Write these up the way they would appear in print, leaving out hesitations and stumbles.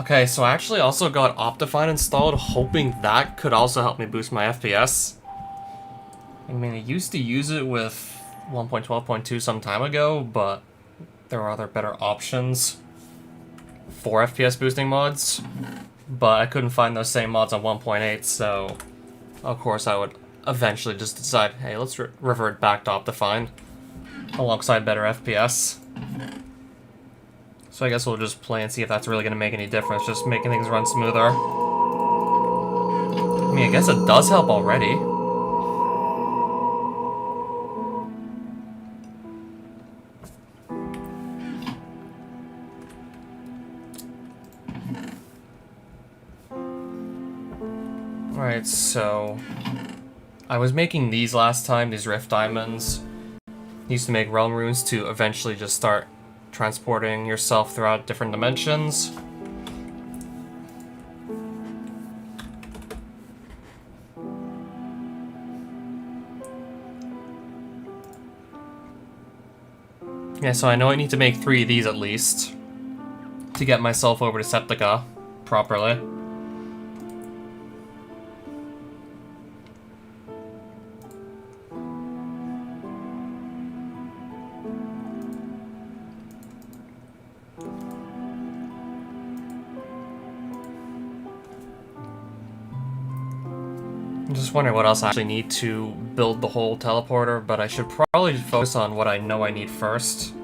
Okay, so I actually also got Optifine installed, hoping that could also help me boost my FPS. I mean, I used to use it with 1.12.2 some time ago, but there are other better options for FPS boosting mods. But I couldn't find those same mods on 1.8, so of course I would eventually just decide, hey, let's revert back to Optifine alongside better FPS. So I guess we'll just play and see if that's really going to make any difference, just making things run smoother. I mean, I guess it does help already. Alright, so I was making these last time, these Rift Diamonds. Used to make Realm Runes to eventually just start transporting yourself throughout different dimensions. Yeah, so I know I need to make 3 of these at least to get myself over to Septica properly. I'm just wondering what else I actually need to build the whole teleporter, but I should probably focus on what I know I need first.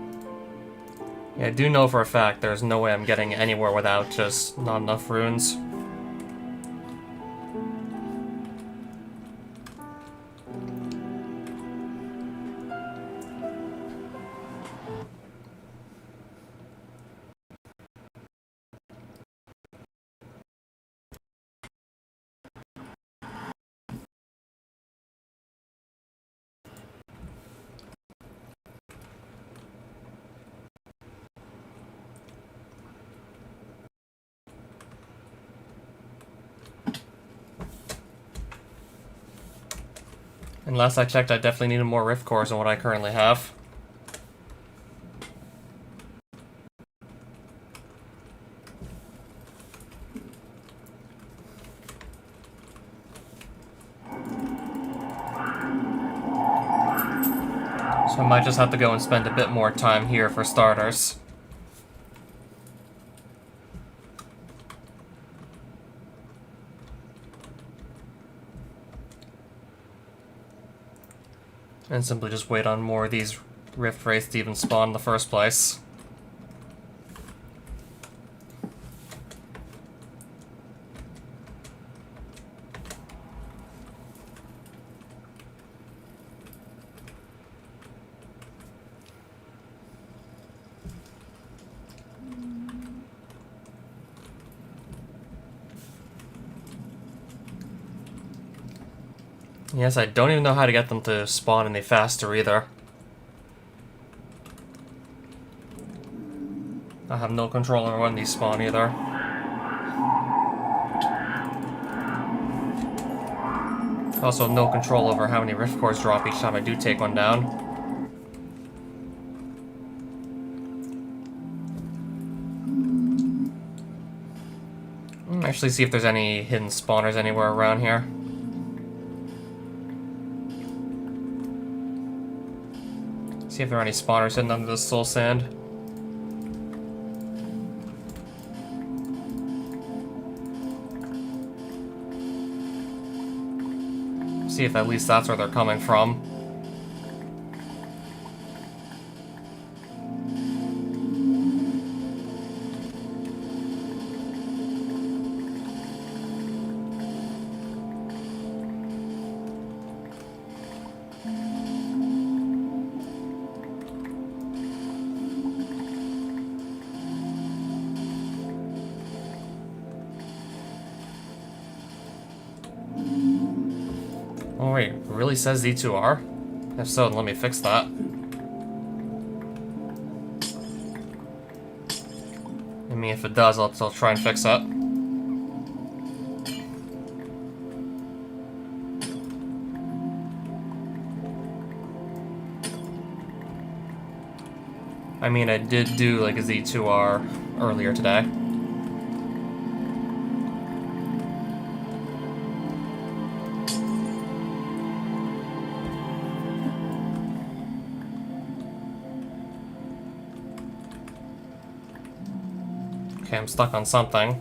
Yeah, I do know for a fact there's no way I'm getting anywhere without just not enough runes. And last I checked, I definitely needed more rift cores than what I currently have. So I might just have to go and spend a bit more time here for starters. And simply just wait on more of these rift wraiths to even spawn in the first place. Yes, I don't even know how to get them to spawn any faster either. I have no control over when these spawn either. Also no control over how many rift cores drop each time I do take one down. Actually see if there's any hidden spawners anywhere around here. See if there are any spawners hidden under the soul sand. See if at least that's where they're coming from. Oh wait, it really says Z2R? If so, then let me fix that. I mean, if it does, I'll try and fix it. I mean, I did do like a Z2R earlier today. Okay, I'm stuck on something.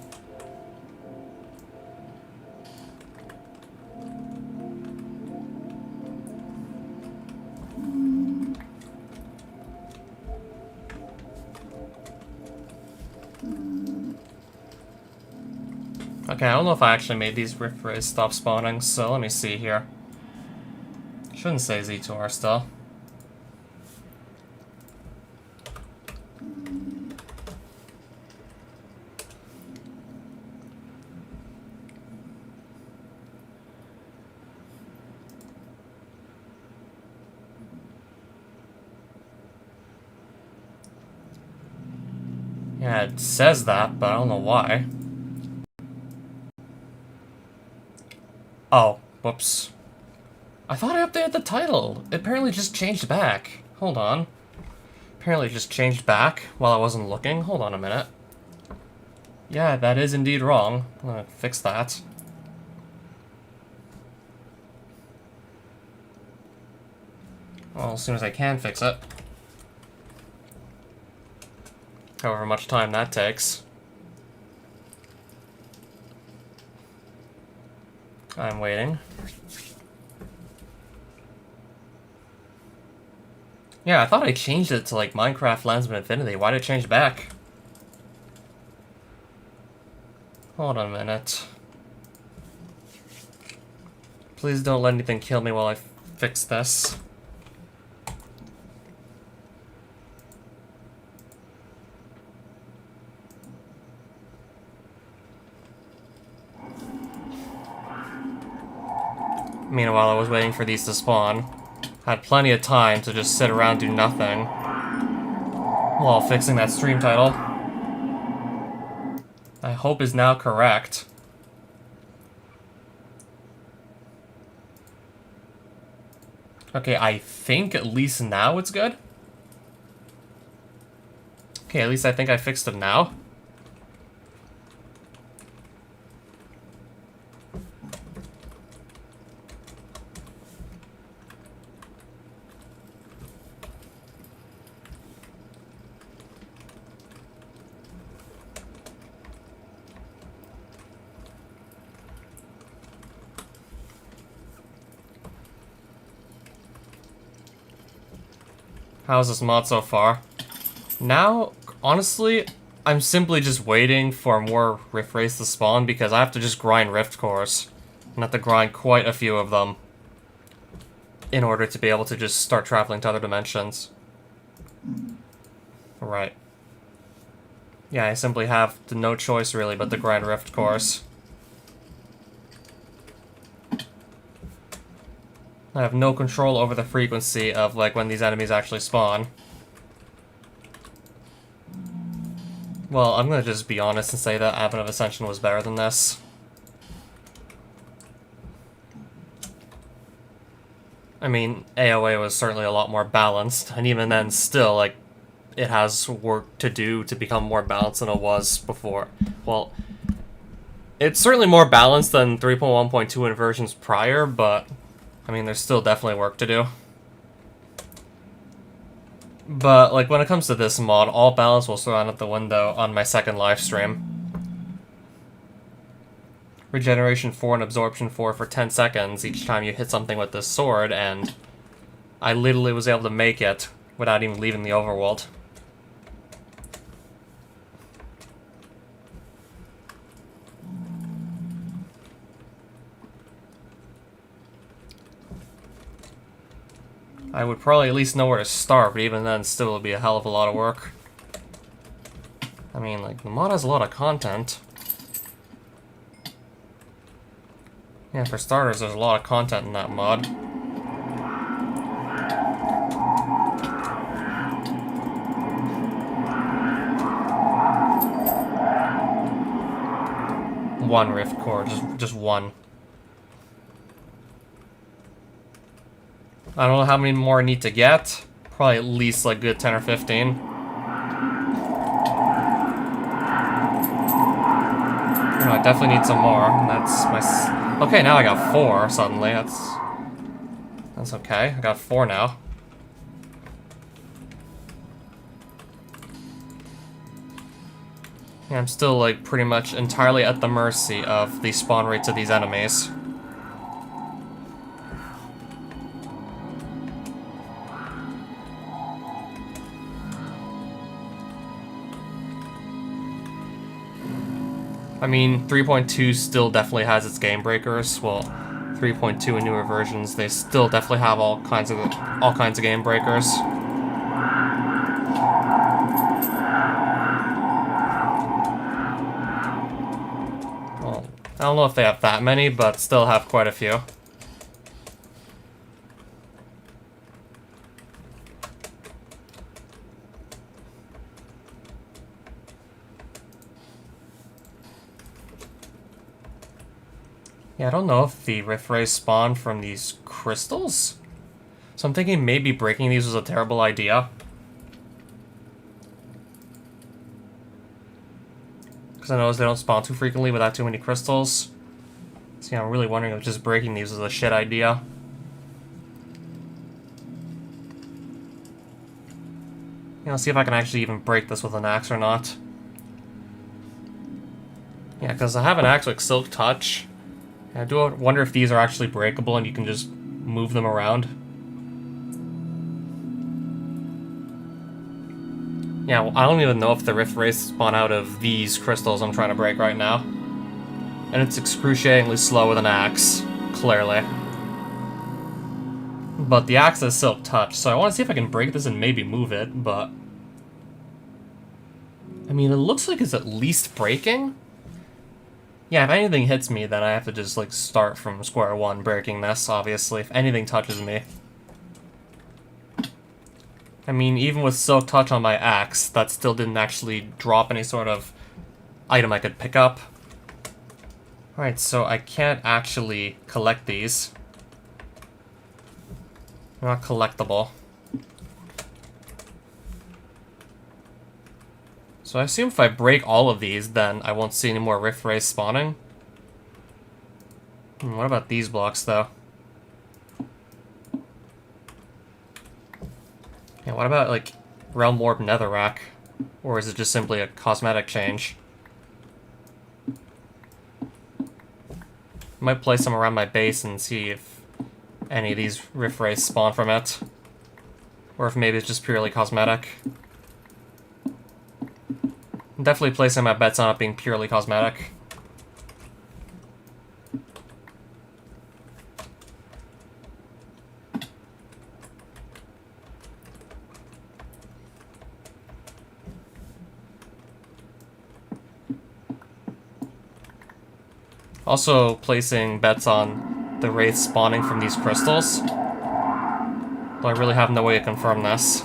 Okay, I don't know if I actually made these rift rays stop spawning, so let me see here. Shouldn't say Z2R still. Yeah, it says that, but I don't know why. Oh, whoops. I thought I updated the title. It apparently just changed back. Hold on. Apparently it just changed back while I wasn't looking. Hold on a minute. Yeah, that is indeed wrong. I'm gonna fix that. Well, as soon as I can fix it. However much time that takes. I'm waiting. Yeah, I thought I changed it to like Minecraft Landsman Infinity. Why did it change back? Hold on a minute. Please don't let anything kill me while I fix this. Meanwhile, I was waiting for these to spawn. Had plenty of time to just sit around do nothing while fixing that stream title. I hope is now correct. Okay, I think at least now it's good. Okay, at least I think I fixed it now. How's this mod so far? Now, honestly, I'm simply just waiting for more Rift Rays to spawn because I have to just grind Rift Cores. And have to grind quite a few of them in order to be able to just start traveling to other dimensions. Right. Yeah, I simply have no choice really but to grind Rift Cores. I have no control over the frequency of, like, when these enemies actually spawn. Well, I'm gonna just be honest and say that Advent of Ascension was better than this. I mean, AOA was certainly a lot more balanced, and even then, still, like, it has work to do to become more balanced than it was before. Well, it's certainly more balanced than 3.1.2 and versions prior, but I mean, there's still definitely work to do. But, like, when it comes to this mod, all balance will throw out the window on my second live stream. Regeneration 4 and Absorption 4 for 10 seconds each time you hit something with this sword, and I literally was able to make it without even leaving the overworld. I would probably at least know where to start, but even then, still would be a hell of a lot of work. I mean, like, the mod has a lot of content. Yeah, for starters, there's a lot of content in that mod. One Rift Core, just one. I don't know how many more I need to get. Probably at least like good 10 or 15. You know, I definitely need some more. And that's my... Okay, now I got 4 suddenly. That's okay. I got 4 now. Yeah, I'm still, like, pretty much entirely at the mercy of the spawn rates of these enemies. I mean, 3.2 still definitely has its game breakers. Well, 3.2 and newer versions, they still definitely have all kinds of game breakers. Well, I don't know if they have that many, but still have quite a few. Yeah, I don't know if the Rift Rays spawn from these crystals? So I'm thinking maybe breaking these was a terrible idea. Because I noticed they don't spawn too frequently without too many crystals. So yeah, I'm really wondering if just breaking these was a shit idea. Yeah, let's see if I can actually even break this with an axe or not. Yeah, because I have an axe with Silk Touch. I do wonder if these are actually breakable and you can just move them around. Yeah, well, I don't even know if the Rift Rays spawn out of these crystals I'm trying to break right now. And it's excruciatingly slow with an axe, clearly. But the axe has Silk Touch, so I want to see if I can break this and maybe move it, but... I mean, it looks like it's at least breaking? Yeah, if anything hits me, then I have to just, like, start from square one breaking this, obviously, if anything touches me. I mean, even with Silk Touch on my axe, that still didn't actually drop any sort of item I could pick up. Alright, so I can't actually collect these. They're not collectible. So I assume if I break all of these, then I won't see any more Rift Rays spawning. What about these blocks, though? Yeah, what about, like, Realm Orb Netherrack? Or is it just simply a cosmetic change? I might place them around my base and see if any of these Rift Rays spawn from it. Or if maybe it's just purely cosmetic. I'm definitely placing my bets on it being purely cosmetic. Also placing bets on the wraiths spawning from these crystals. Though I really have no way to confirm this.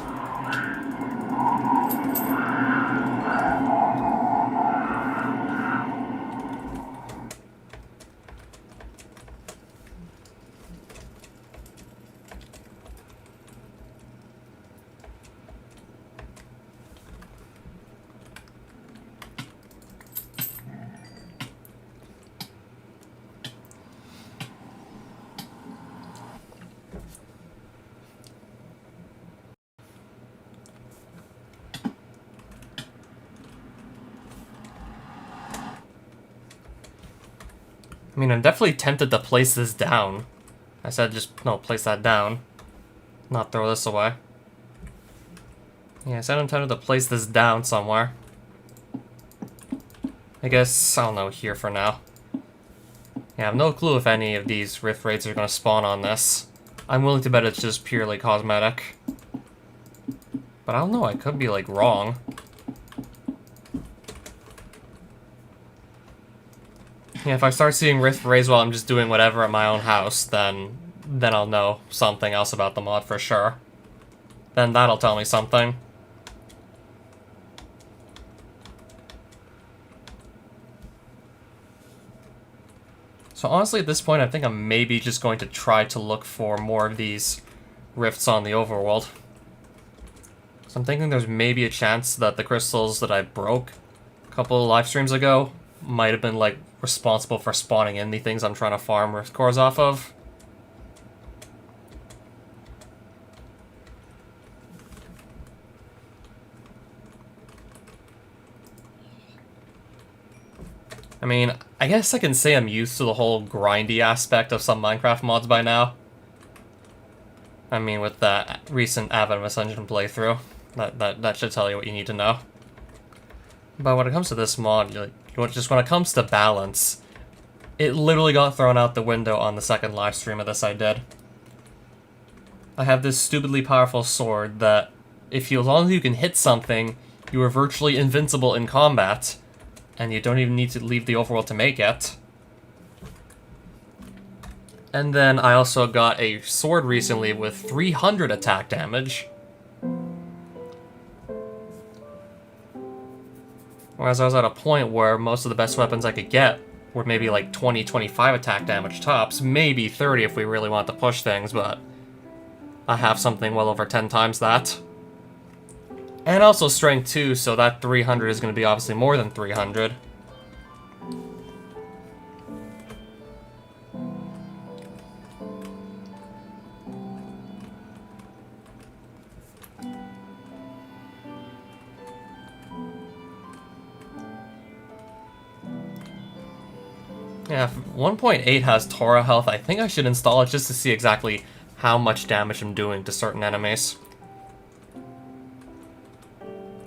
I mean, I'm definitely tempted to place this down. I said just, no, place that down. Not throw this away. Yeah, I said I'm tempted to place this down somewhere. I guess, I don't know, here for now. Yeah, I have no clue if any of these Rift Raids are going to spawn on this. I'm willing to bet it's just purely cosmetic. But I don't know, I could be, like, wrong. Yeah, if I start seeing Rift Rays while I'm just doing whatever at my own house, then I'll know something else about the mod for sure. Then that'll tell me something. So honestly, at this point, I think I'm maybe just going to try to look for more of these rifts on the overworld. So I'm thinking there's maybe a chance that the crystals that I broke a couple of live streams ago might have been, like, responsible for spawning in the things I'm trying to farm rift cores off of. I mean, I guess I can say I'm used to the whole grindy aspect of some Minecraft mods by now. I mean, with that recent Advent of Ascension playthrough, that should tell you what you need to know. But when it comes to this mod, just when it comes to balance, it literally got thrown out the window on the second live stream of this I did. I have this stupidly powerful sword that, as long as you can hit something, you are virtually invincible in combat, and you don't even need to leave the overworld to make it. And then I also got a sword recently with 300 attack damage. Whereas I was at a point where most of the best weapons I could get were maybe like 20, 25 attack damage tops, maybe 30 if we really want to push things, but I have something well over 10 times that. And also strength 2, so that 300 is going to be obviously more than 300. Yeah, if 1.8 has Torah health, I think I should install it just to see exactly how much damage I'm doing to certain enemies.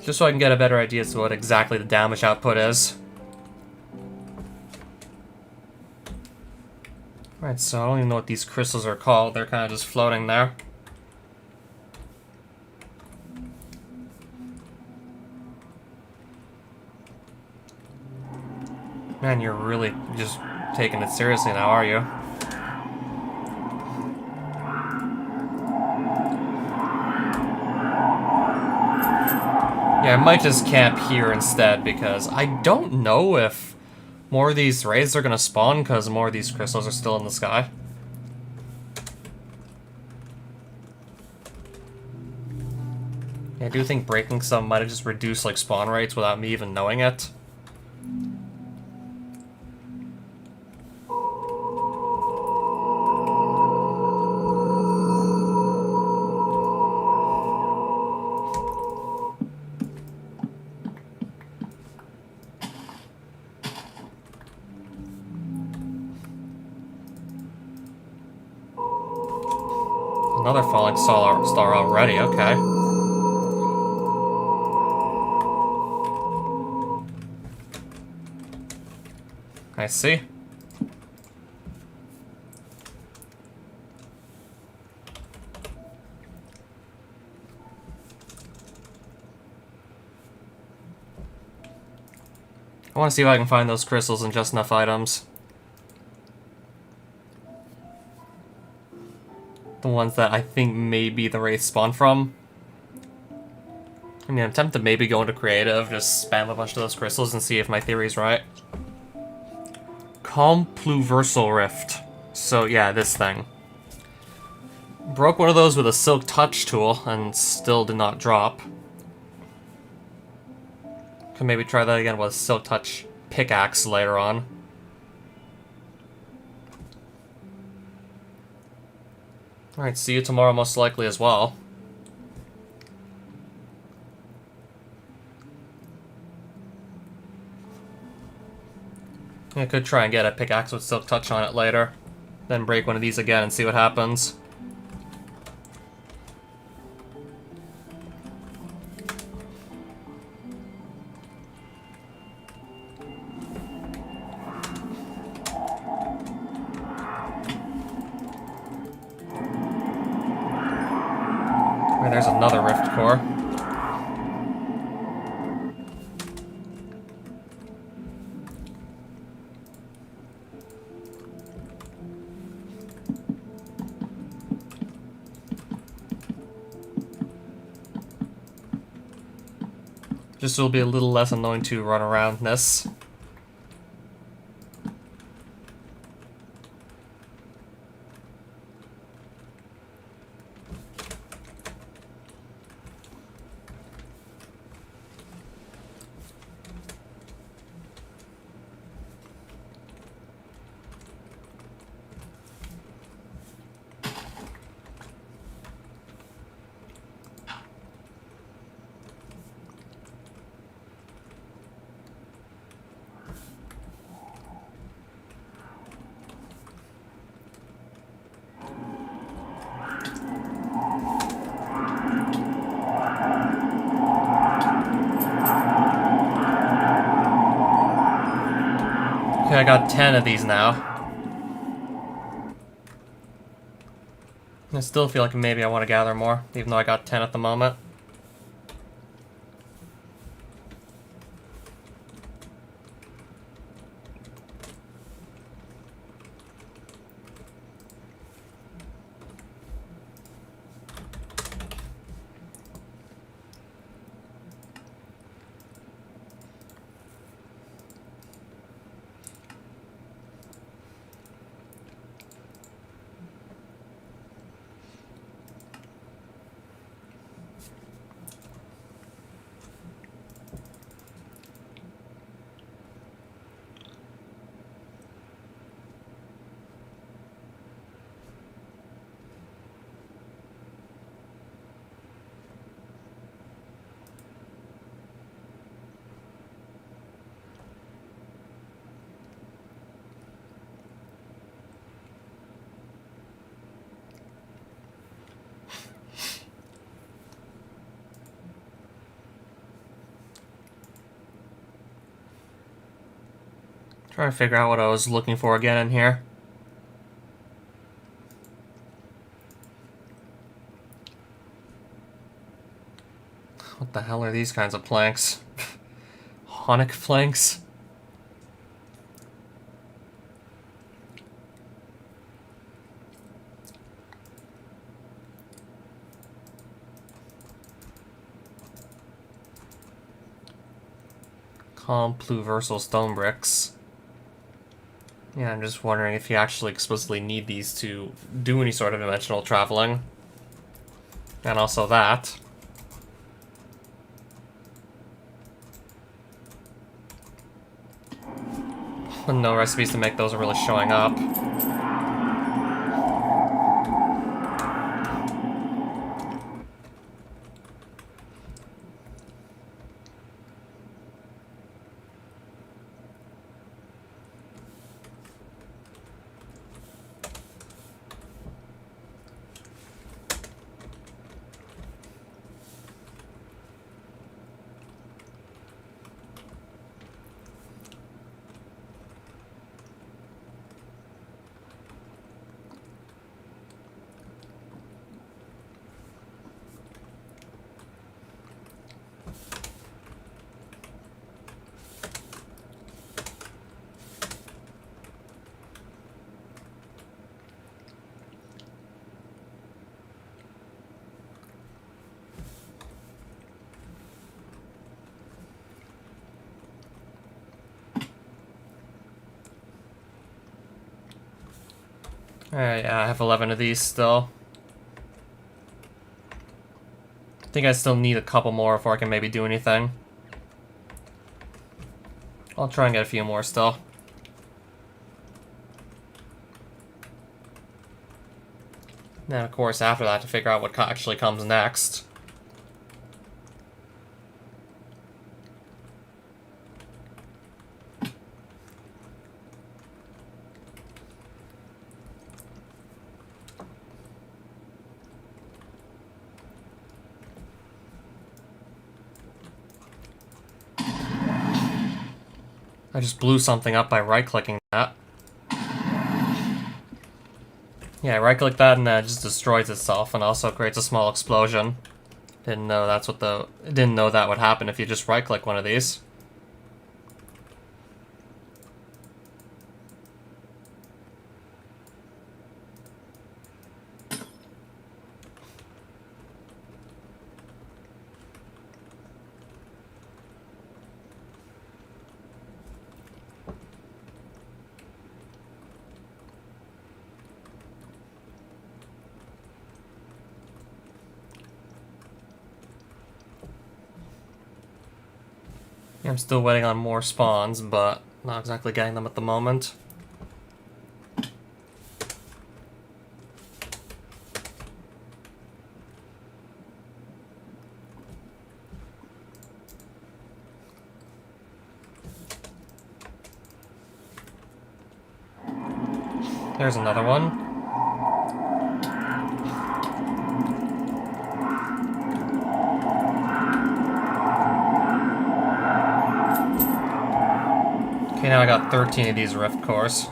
Just so I can get a better idea as to what exactly the damage output is. Right, so I don't even know what these crystals are called. They're kind of just floating there. Man, you're really just taking it seriously now, are you? Yeah, I might just camp here instead, because I don't know if more of these raids are going to spawn because more of these crystals are still in the sky. Yeah, I do think breaking some might have just reduced like spawn rates without me even knowing it. Another falling star already, okay. I see. I want to see if I can find those crystals and just enough items. The ones that I think maybe the wraiths spawn from. I mean, I'm tempted to maybe go into creative, just spam a bunch of those crystals and see if my theory's right. Compluversal Rift. So yeah, this thing. Broke one of those with a Silk Touch tool and still did not drop. Can maybe try that again with a Silk Touch pickaxe later on. Alright, see you tomorrow most likely as well. I could try and get a pickaxe with Silk Touch on it later. Then break one of these again and see what happens. And there's another Rift Core. Just will be a little less annoying to run around this. Okay, I got 10 of these now. I still feel like maybe I want to gather more, even though I got 10 at the moment. Trying to figure out what I was looking for again in here. What the hell are these kinds of planks? Honic planks? Compluversal stone bricks. Yeah, I'm just wondering if you actually explicitly need these to do any sort of dimensional traveling. And also that. And no recipes to make those are really showing up. Alright, yeah, I have 11 of these still. I think I still need a couple more before I can maybe do anything. I'll try and get a few more still. Then, of course, after that, to figure out what actually comes next. I just blew something up by right-clicking that. Yeah, right-click that and it just destroys itself and also creates a small explosion. Didn't know that would happen if you just right-click one of these. I'm still waiting on more spawns, but not exactly getting them at the moment. There's another one. Okay, now now I got 13 of these rift cores.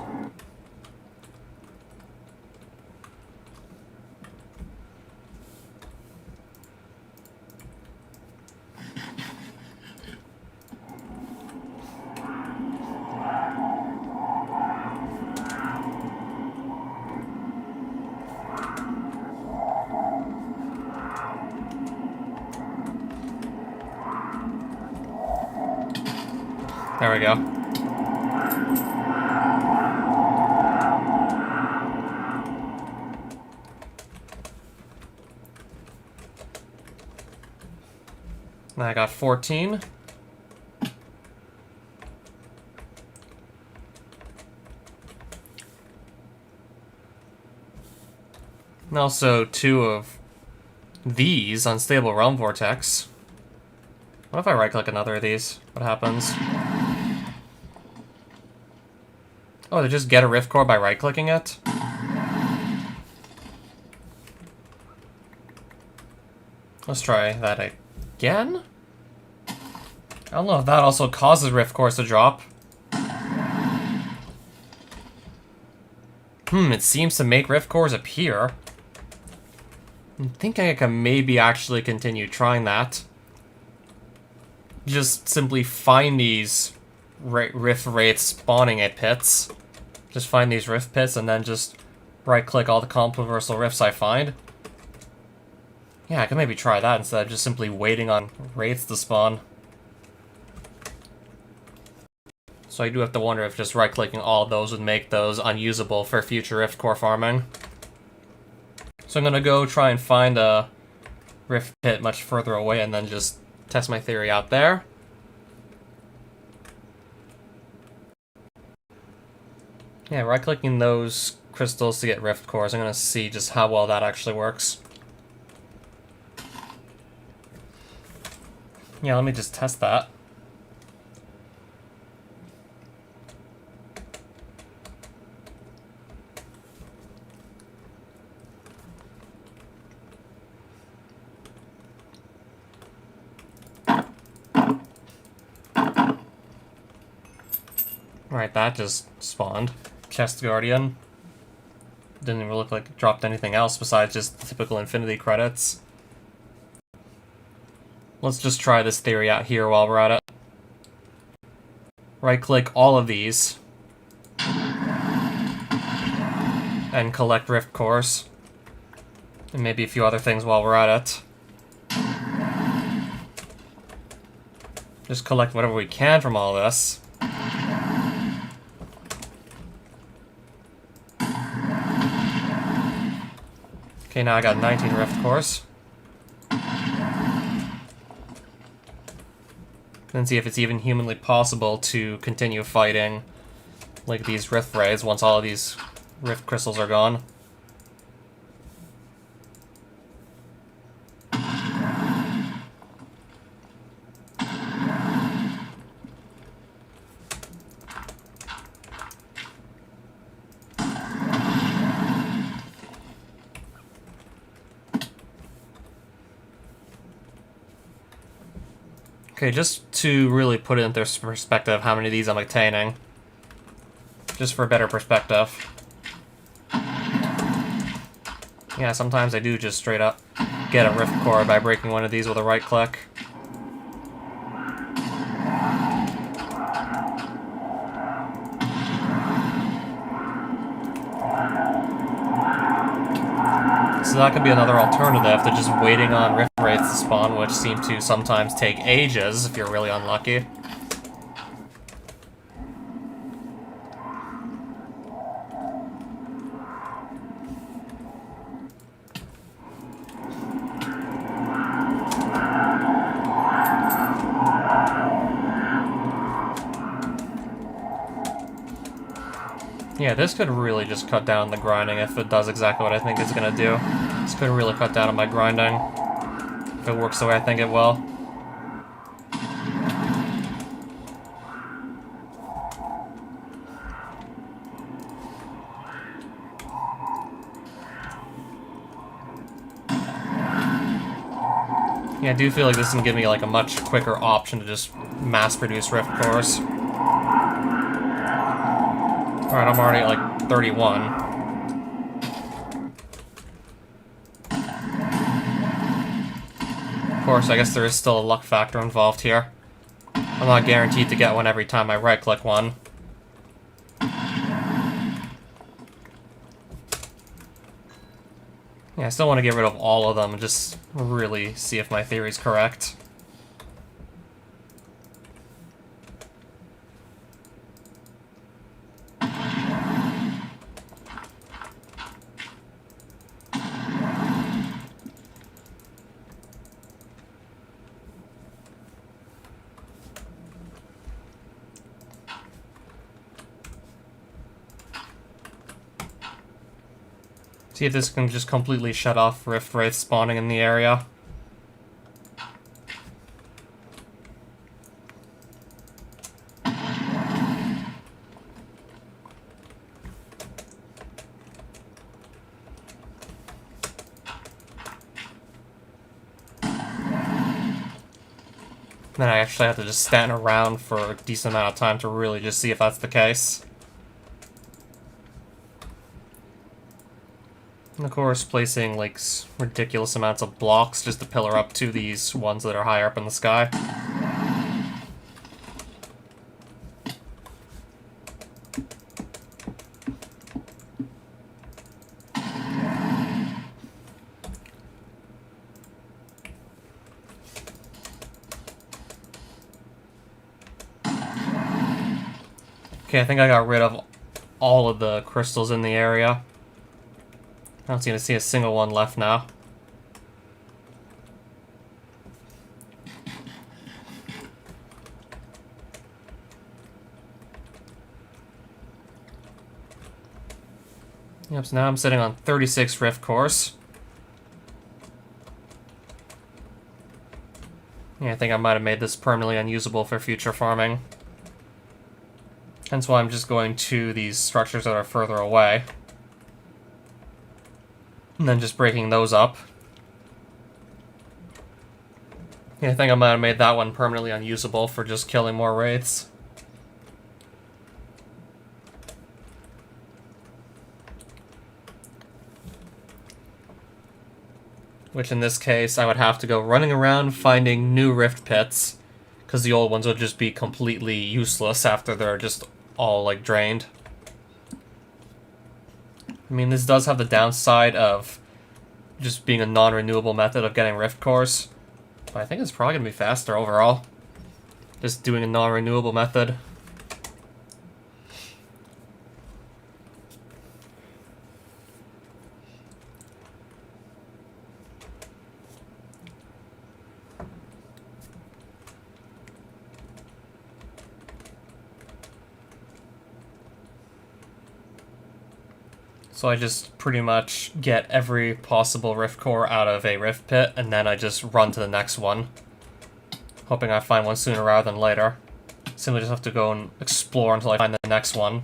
There we go. Now I got 14. And also 2 of these Unstable Realm Vortex. What if I right-click another of these? What happens? Oh, they just get a rift core by right-clicking it? Let's try that again? I don't know if that also causes rift cores to drop. It seems to make rift cores appear. I'm thinking I can maybe actually continue trying that. Just simply find these rift wraiths spawning at pits. Just find these rift pits and then just right-click all the compleversal rifts I find. Yeah, I can maybe try that instead of just simply waiting on wraiths to spawn. So I do have to wonder if just right-clicking all of those would make those unusable for future rift core farming. So I'm gonna go try and find a rift pit much further away and then just test my theory out there. Yeah, right-clicking those crystals to get rift cores. I'm gonna see just how well that actually works. Yeah, let me just test that. Right, that just spawned. Chest Guardian. Didn't even look like it dropped anything else besides just the typical Infinity credits. Let's just try this theory out here while we're at it. Right-click all of these. And collect rift cores. And maybe a few other things while we're at it. Just collect whatever we can from all this. Okay, now I got 19 rift cores. Then see if it's even humanly possible to continue fighting like these rift wraiths once all of these rift crystals are gone. Okay, just to really put it into perspective how many of these I'm obtaining. Just for a better perspective. Yeah, sometimes I do just straight up get a rift core by breaking one of these with a right click. So that could be another alternative to just waiting on rift wraiths to spawn, which seem to sometimes take ages if you're really unlucky. Yeah, this could really just cut down the grinding if it does exactly what I think it's gonna do. This could really cut down on my grinding if it works the way I think it will. Yeah, I do feel like this can give me like a much quicker option to just mass produce rift cores. Alright, I'm already at like 31. Of course, I guess there is still a luck factor involved here. I'm not guaranteed to get one every time I right-click one. Yeah, I still want to get rid of all of them and just really see if my theory's correct. See if this can just completely shut off Rift Wraith spawning in the area. Then I actually have to just stand around for a decent amount of time to really just see if that's the case. And of course, placing like ridiculous amounts of blocks just to pillar up to these ones that are higher up in the sky. Okay, I think I got rid of all of the crystals in the area. I don't seem to see a single one left now. Yep, so now I'm sitting on 36 Rift cores. Yeah, I think I might have made this permanently unusable for future farming. Hence why I'm just going to these structures that are further away. And then just breaking those up. Yeah, I think I might have made that one permanently unusable for just killing more wraiths. Which in this case, I would have to go running around finding new rift pits, because the old ones would just be completely useless after they're just all, like, drained. I mean, this does have the downside of just being a non-renewable method of getting rift cores, but I think it's probably going to be faster overall, just doing a non-renewable method. So I just pretty much get every possible rift core out of a rift pit, and then I just run to the next one, hoping I find one sooner rather than later. Simply just have to go and explore until I find the next one.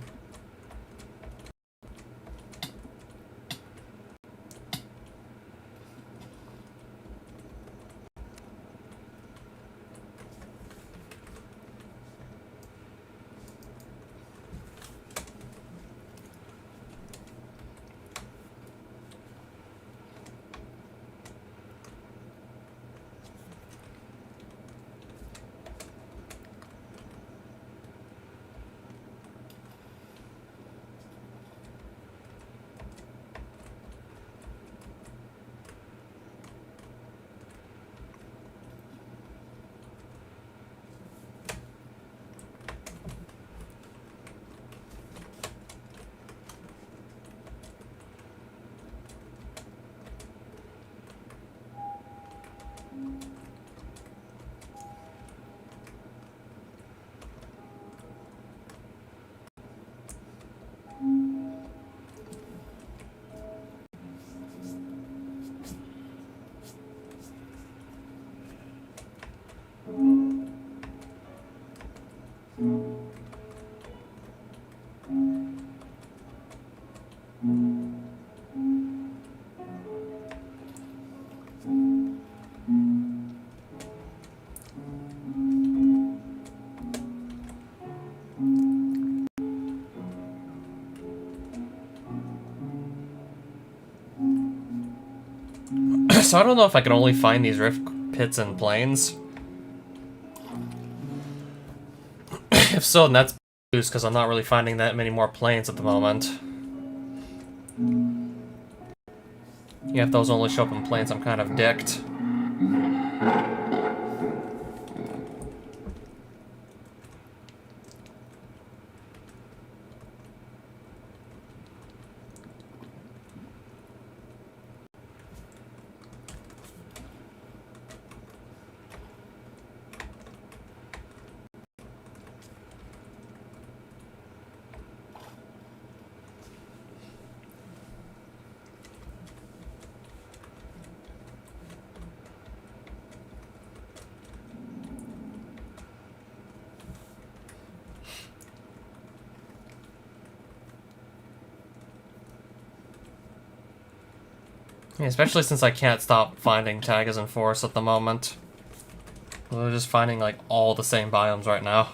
So I don't know if I can only find these rift pits in plains. If so, then that's boost, because I'm not really finding that many more plains at the moment. Yeah, if those only show up in plains, I'm kind of dicked. Yeah, especially since I can't stop finding tagas and forests at the moment. We're just finding, like, all the same biomes right now.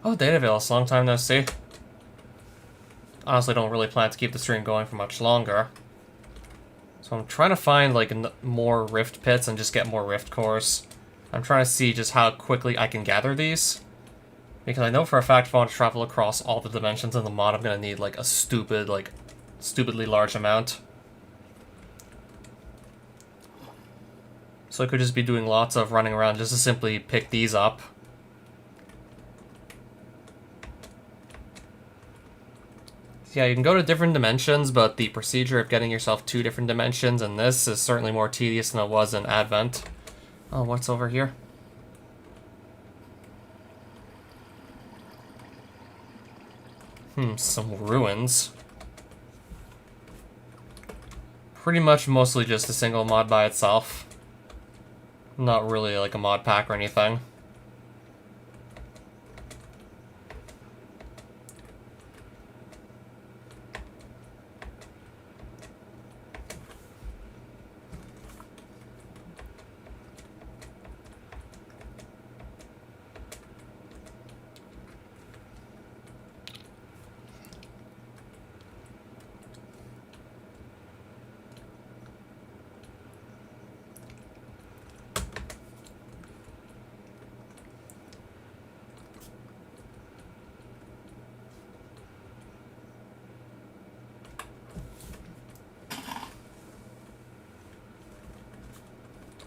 Oh, Dataville, long time no see. Honestly, don't really plan to keep the stream going for much longer. So I'm trying to find, like, more rift pits and just get more rift cores. I'm trying to see just how quickly I can gather these. Because I know for a fact if I want to travel across all the dimensions in the mod, I'm going to need, like, a stupidly large amount. So I could just be doing lots of running around just to simply pick these up. Yeah, you can go to different dimensions, but the procedure of getting yourself 2 different dimensions in this is certainly more tedious than it was in Advent. Oh, what's over here? Some ruins. Pretty much mostly just a single mod by itself. Not really like a mod pack or anything.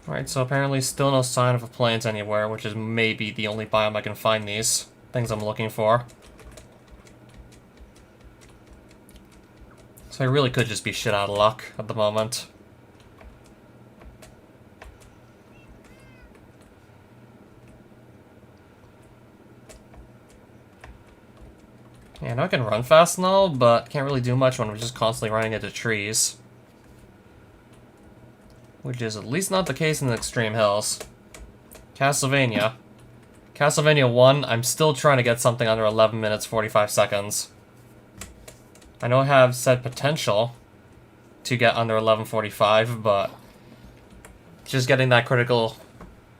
Alright, so apparently still no sign of a plains anywhere, which is maybe the only biome I can find these things I'm looking for. So I really could just be shit out of luck at the moment. Yeah, I know I can run fast and all, but can't really do much when I'm just constantly running into trees. Which is at least not the case in the Extreme Hills. Castlevania. Castlevania 1, I'm still trying to get something under 11 minutes 45 seconds. I know I have said potential to get under 11:45, but just getting that critical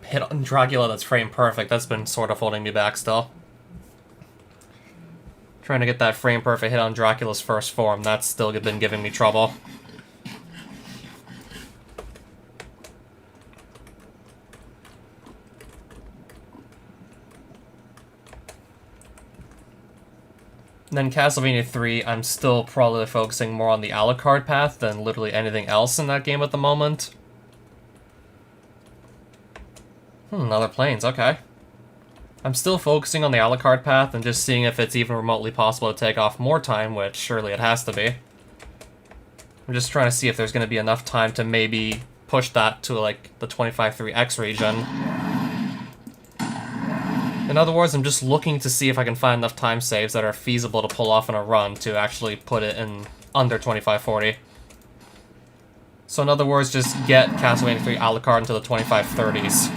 hit on Dracula that's frame perfect, that's been sort of holding me back still. Trying to get that frame perfect hit on Dracula's first form, that's still been giving me trouble. Then Castlevania 3, I'm still probably focusing more on the Alucard path than literally anything else in that game at the moment. Other planes, okay. I'm still focusing on the Alucard path and just seeing if it's even remotely possible to take off more time, which surely it has to be. I'm just trying to see if there's going to be enough time to maybe push that to, like, the 25-3X region. In other words, I'm just looking to see if I can find enough time saves that are feasible to pull off in a run to actually put it in under 2540. So in other words, just get Castlevania 3 Alucard into the 2530s.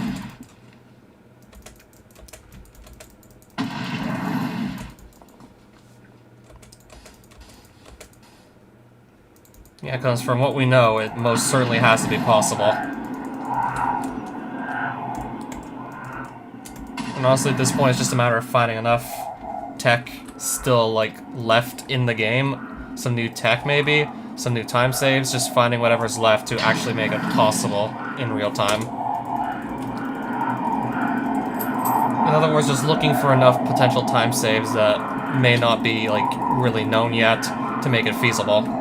Yeah, because from what we know, it most certainly has to be possible. And honestly, at this point, it's just a matter of finding enough tech still, like, left in the game. Some new tech, maybe. Some new time saves. Just finding whatever's left to actually make it possible in real time. In other words, just looking for enough potential time saves that may not be, like, really known yet to make it feasible.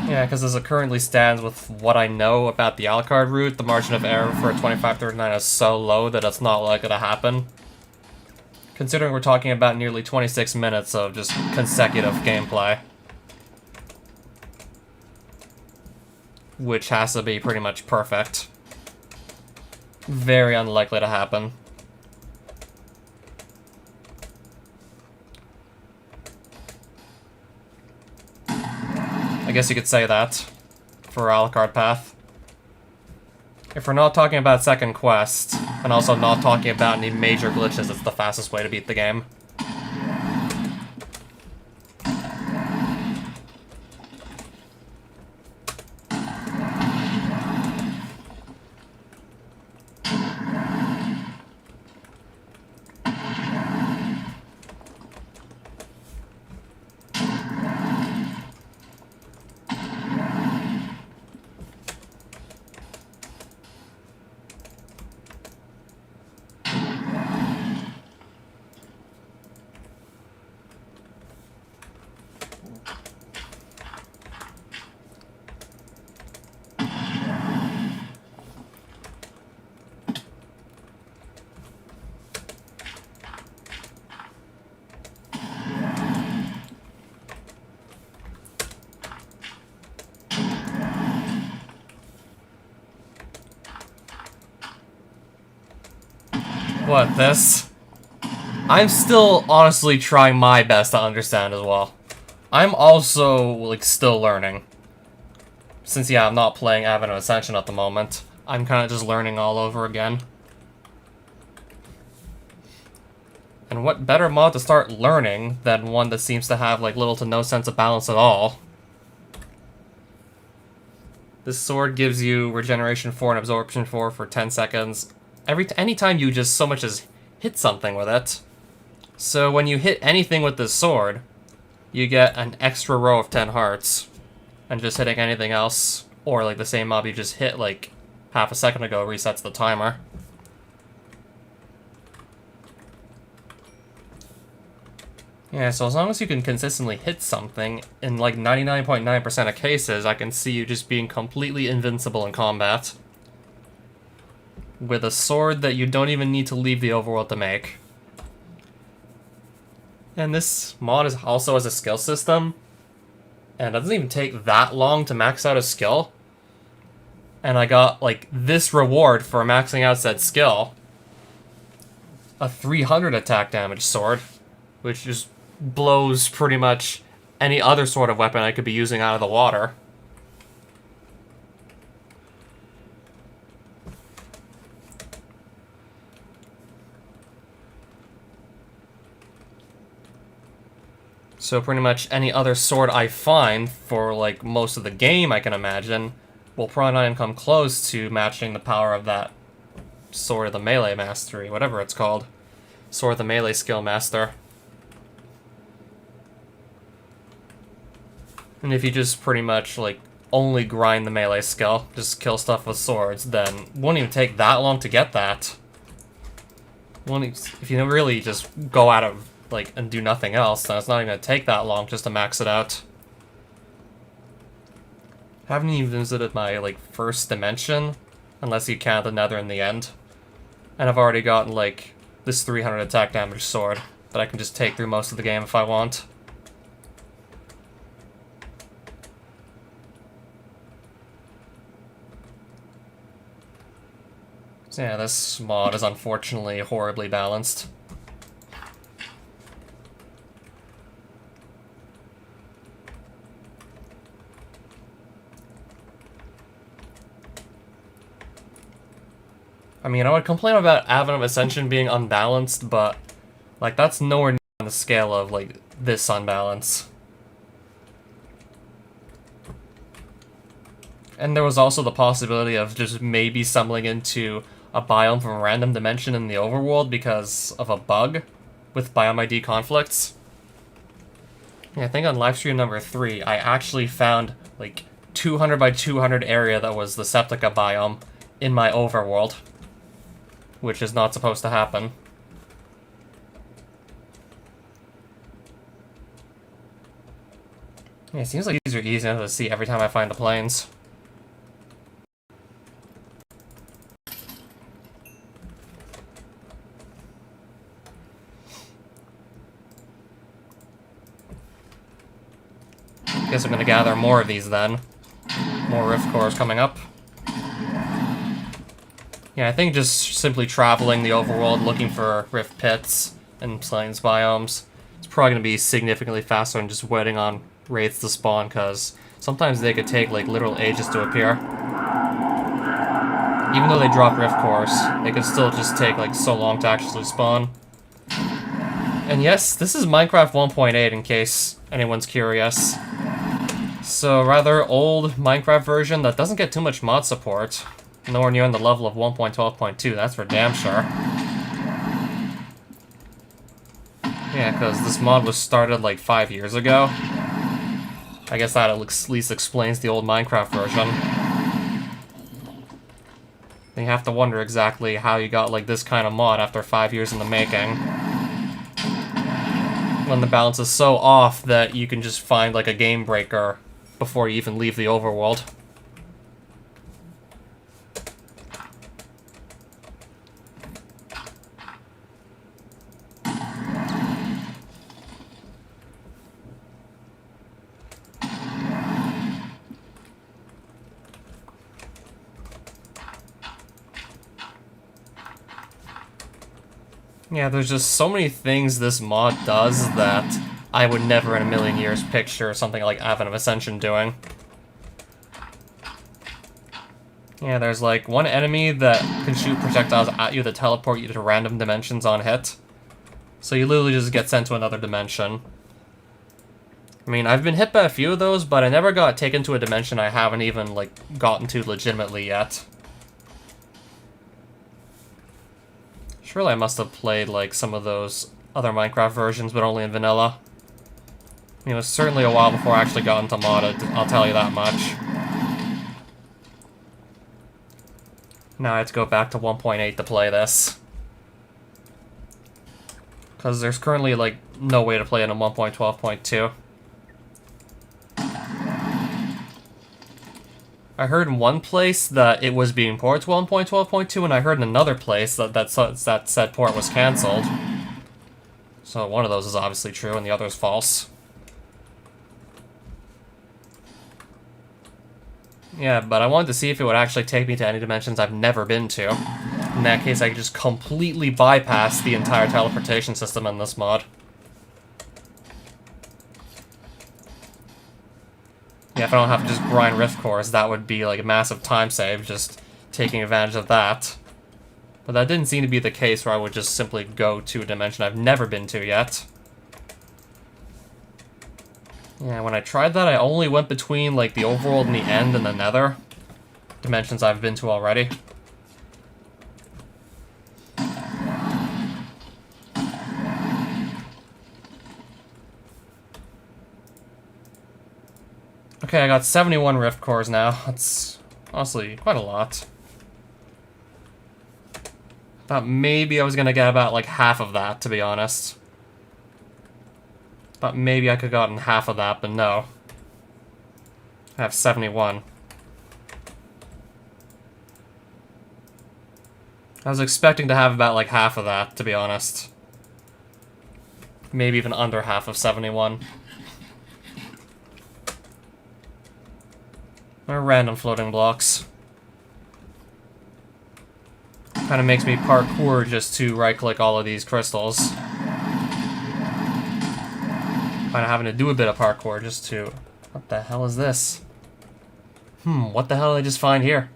Yeah, because as it currently stands with what I know about the Alucard route, the margin of error for a 2539 is so low that it's not likely to happen. Considering we're talking about nearly 26 minutes of just consecutive gameplay. Which has to be pretty much perfect. Very unlikely to happen. I guess you could say that for Alucard path. If we're not talking about second quest, and also not talking about any major glitches, it's the fastest way to beat the game. What, this? I'm still honestly trying my best to understand as well. I'm also, like, still learning. Since, yeah, I'm not playing Advent of Ascension at the moment, I'm kind of just learning all over again. And what better mod to start learning than one that seems to have, like, little to no sense of balance at all? This sword gives you regeneration 4 and absorption 4 for 10 seconds. Anytime you just so much as hit something with it. So when you hit anything with this sword, you get an extra row of 10 hearts. And just hitting anything else, or like the same mob you just hit like half a second ago, resets the timer. Yeah, so as long as you can consistently hit something, in like 99.9% of cases, I can see you just being completely invincible in combat. With a sword that you don't even need to leave the overworld to make. And this mod is also has a skill system. And it doesn't even take that long to max out a skill. And I got, like, this reward for maxing out said skill. A 300 attack damage sword. Which just blows pretty much any other sort of weapon I could be using out of the water. So pretty much any other sword I find for, like, most of the game, I can imagine, will probably not even come close to matching the power of that Sword of the Melee Mastery, whatever it's called. Sword of the Melee Skill Master. And if you just pretty much, like, only grind the melee skill, just kill stuff with swords, then it won't even take that long to get that. If you really just go out of, like, and do nothing else, then it's not even gonna take that long just to max it out. Haven't even visited my, like, first dimension, unless you count the Nether in the end. And I've already gotten, like, this 300 attack damage sword that I can just take through most of the game if I want. So yeah, this mod is unfortunately horribly balanced. I mean, I would complain about Advent of Ascension being unbalanced, but, like, that's nowhere near on the scale of, like, this unbalance. And there was also the possibility of just maybe stumbling into a biome from a random dimension in the overworld because of a bug with biome ID conflicts. Yeah, I think on livestream number 3, I actually found, like, 200 by 200 area that was the Septica biome in my overworld, which is not supposed to happen. Yeah, it seems like these are easy enough to see every time I find the planes. Guess I'm gonna gather more of these then. More rift cores coming up. Yeah, I think just simply traveling the overworld looking for rift pits and plains biomes is probably going to be significantly faster than just waiting on wraiths to spawn, because sometimes they could take, like, literal ages to appear. Even though they drop rift cores, they could still just take, like, so long to actually spawn. And yes, this is Minecraft 1.8 in case anyone's curious. So, rather old Minecraft version that doesn't get too much mod support. Nowhere near on the level of 1.12.2, that's for damn sure. Yeah, because this mod was started like 5 years ago. I guess that at least explains the old Minecraft version. Then you have to wonder exactly how you got like this kind of mod after 5 years in the making. When the balance is so off that you can just find like a game breaker before you even leave the overworld. Yeah, there's just so many things this mod does that I would never in a million years picture something like Advent of Ascension doing. Yeah, there's like one enemy that can shoot projectiles at you that teleport you to random dimensions on hit. So you literally just get sent to another dimension. I mean, I've been hit by a few of those, but I never got taken to a dimension I haven't even, like, gotten to legitimately yet. Surely I must have played, like, some of those other Minecraft versions, but only in vanilla. I mean, it was certainly a while before I actually got into modded, I'll tell you that much. Now I have to go back to 1.8 to play this. Because there's currently, like, no way to play it in 1.12.2. I heard in one place that it was being ported to 1.12.2, and I heard in another place that said port was cancelled. So one of those is obviously true, and the other is false. Yeah, but I wanted to see if it would actually take me to any dimensions I've never been to. In that case, I could just completely bypass the entire teleportation system in this mod. Yeah, if I don't have to just grind rift cores, that would be like a massive time save, just taking advantage of that. But that didn't seem to be the case where I would just simply go to a dimension I've never been to yet. Yeah, when I tried that, I only went between, like, the overworld and the end and the nether. Dimensions I've been to already. Okay, I got 71 rift cores now. That's honestly quite a lot. Thought maybe I was gonna get about like half of that, to be honest. Thought maybe I could have gotten half of that, but no. I have 71. I was expecting to have about like half of that, to be honest. Maybe even under half of 71. Or random floating blocks. Kind of makes me parkour just to right-click all of these crystals. Kind of having to do a bit of parkour just to... What the hell is this? What the hell did I just find here?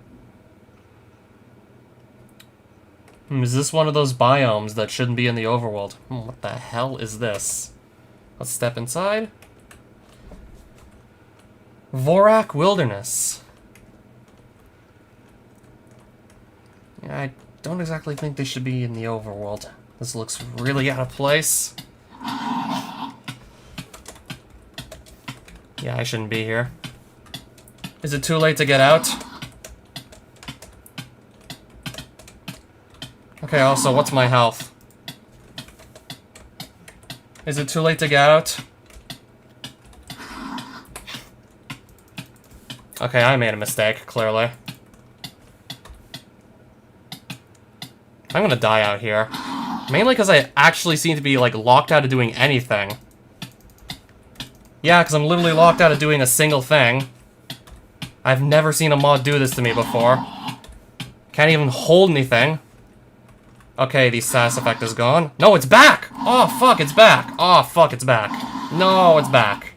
Is this one of those biomes that shouldn't be in the overworld? What the hell is this? Let's step inside. Vorak Wilderness. Yeah, I don't exactly think they should be in the overworld. This looks really out of place. Yeah, I shouldn't be here. Is it too late to get out? Okay, also, what's my health? Is it too late to get out? Okay, I made a mistake, clearly. I'm gonna die out here. Mainly because I actually seem to be, like, locked out of doing anything. Yeah, because I'm literally locked out of doing a single thing. I've never seen a mod do this to me before. Can't even hold anything. Okay, the status effect is gone. No, it's back! Oh, fuck, it's back. Oh, fuck, it's back. No, it's back.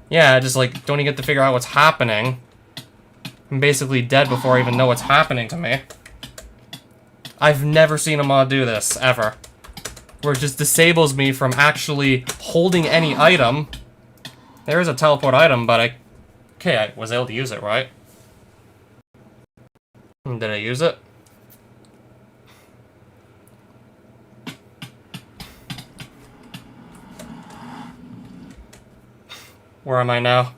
Yeah, I just, like, don't even get to figure out what's happening. I'm basically dead before I even know what's happening to me. I've never seen a mod do this, ever. Where it just disables me from actually holding any item. There is a teleport item, but okay, I was able to use it, right? Did I use it? Where am I now?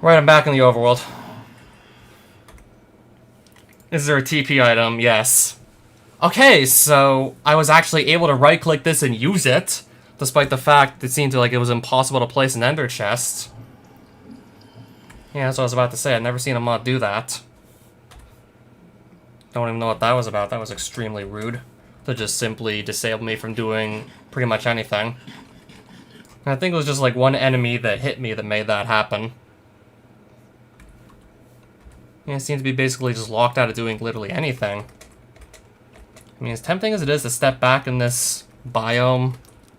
Right, I'm back in the overworld. Is there a TP item? Yes. Okay, so I was actually able to right-click this and use it, despite the fact it seemed like it was impossible to place an ender chest. Yeah, that's what I was about to say. I've never seen a mod do that. Don't even know what that was about. That was extremely rude. To just simply disable me from doing pretty much anything. And I think it was just like one enemy that hit me that made that happen. Yeah, it seems to be basically just locked out of doing literally anything. I mean, as tempting as it is to step back in this biome,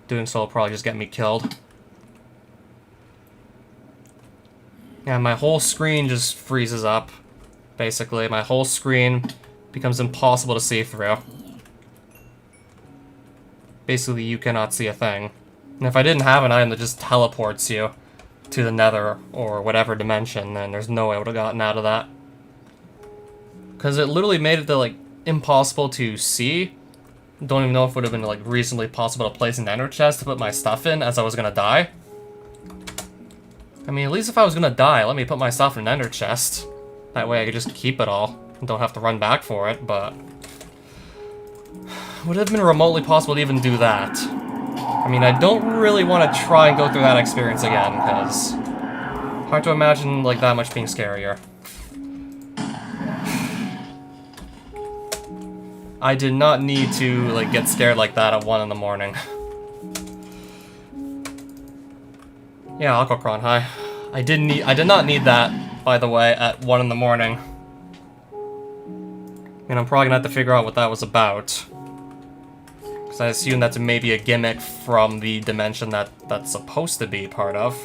doing so will probably just get me killed. Yeah, my whole screen just freezes up. Basically, my whole screen becomes impossible to see through. Basically, you cannot see a thing. And if I didn't have an item that just teleports you to the nether or whatever dimension, then there's no way I would have gotten out of that. Because it literally made it, like, impossible to see. Don't even know if it would have been, like, reasonably possible to place an ender chest to put my stuff in as I was gonna die. I mean, at least if I was gonna die, let me put my stuff in an ender chest. That way I could just keep it all and don't have to run back for it, but... would it have been remotely possible to even do that? I mean, I don't really want to try and go through that experience again, because... hard to imagine, like, that much being scarier. I did not need to, like, get scared like that at 1 in the morning. Yeah, Aquacron, hi. I did not need that, by the way, at 1 in the morning. And I'm probably gonna have to figure out what that was about. Because I assume that's maybe a gimmick from the dimension that that's supposed to be part of.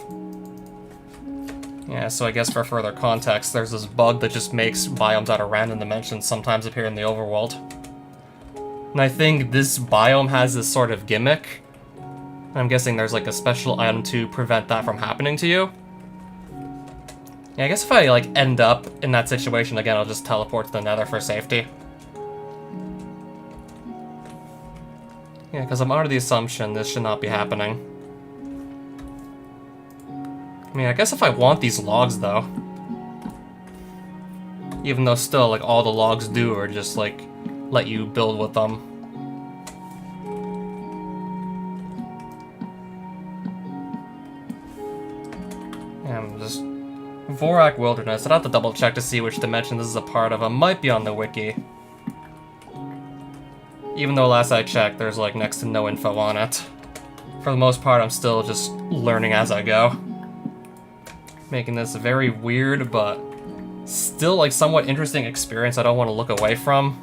Yeah, so I guess for further context, there's this bug that just makes biomes out of random dimensions sometimes appear in the overworld. And I think this biome has this sort of gimmick. I'm guessing there's like a special item to prevent that from happening to you. Yeah, I guess if I like end up in that situation again, I'll just teleport to the nether for safety. Yeah, because I'm under the assumption this should not be happening. I mean, I guess if I want these logs, though. Even though still, like, all the logs do are just, like, let you build with them. Yeah, I'm just... Vorak Wilderness. I'd have to double check to see which dimension this is a part of. It might be on the wiki. Even though last I checked, there's, like, next to no info on it. For the most part, I'm still just learning as I go. Making this a very weird, but still, like, somewhat interesting experience I don't want to look away from.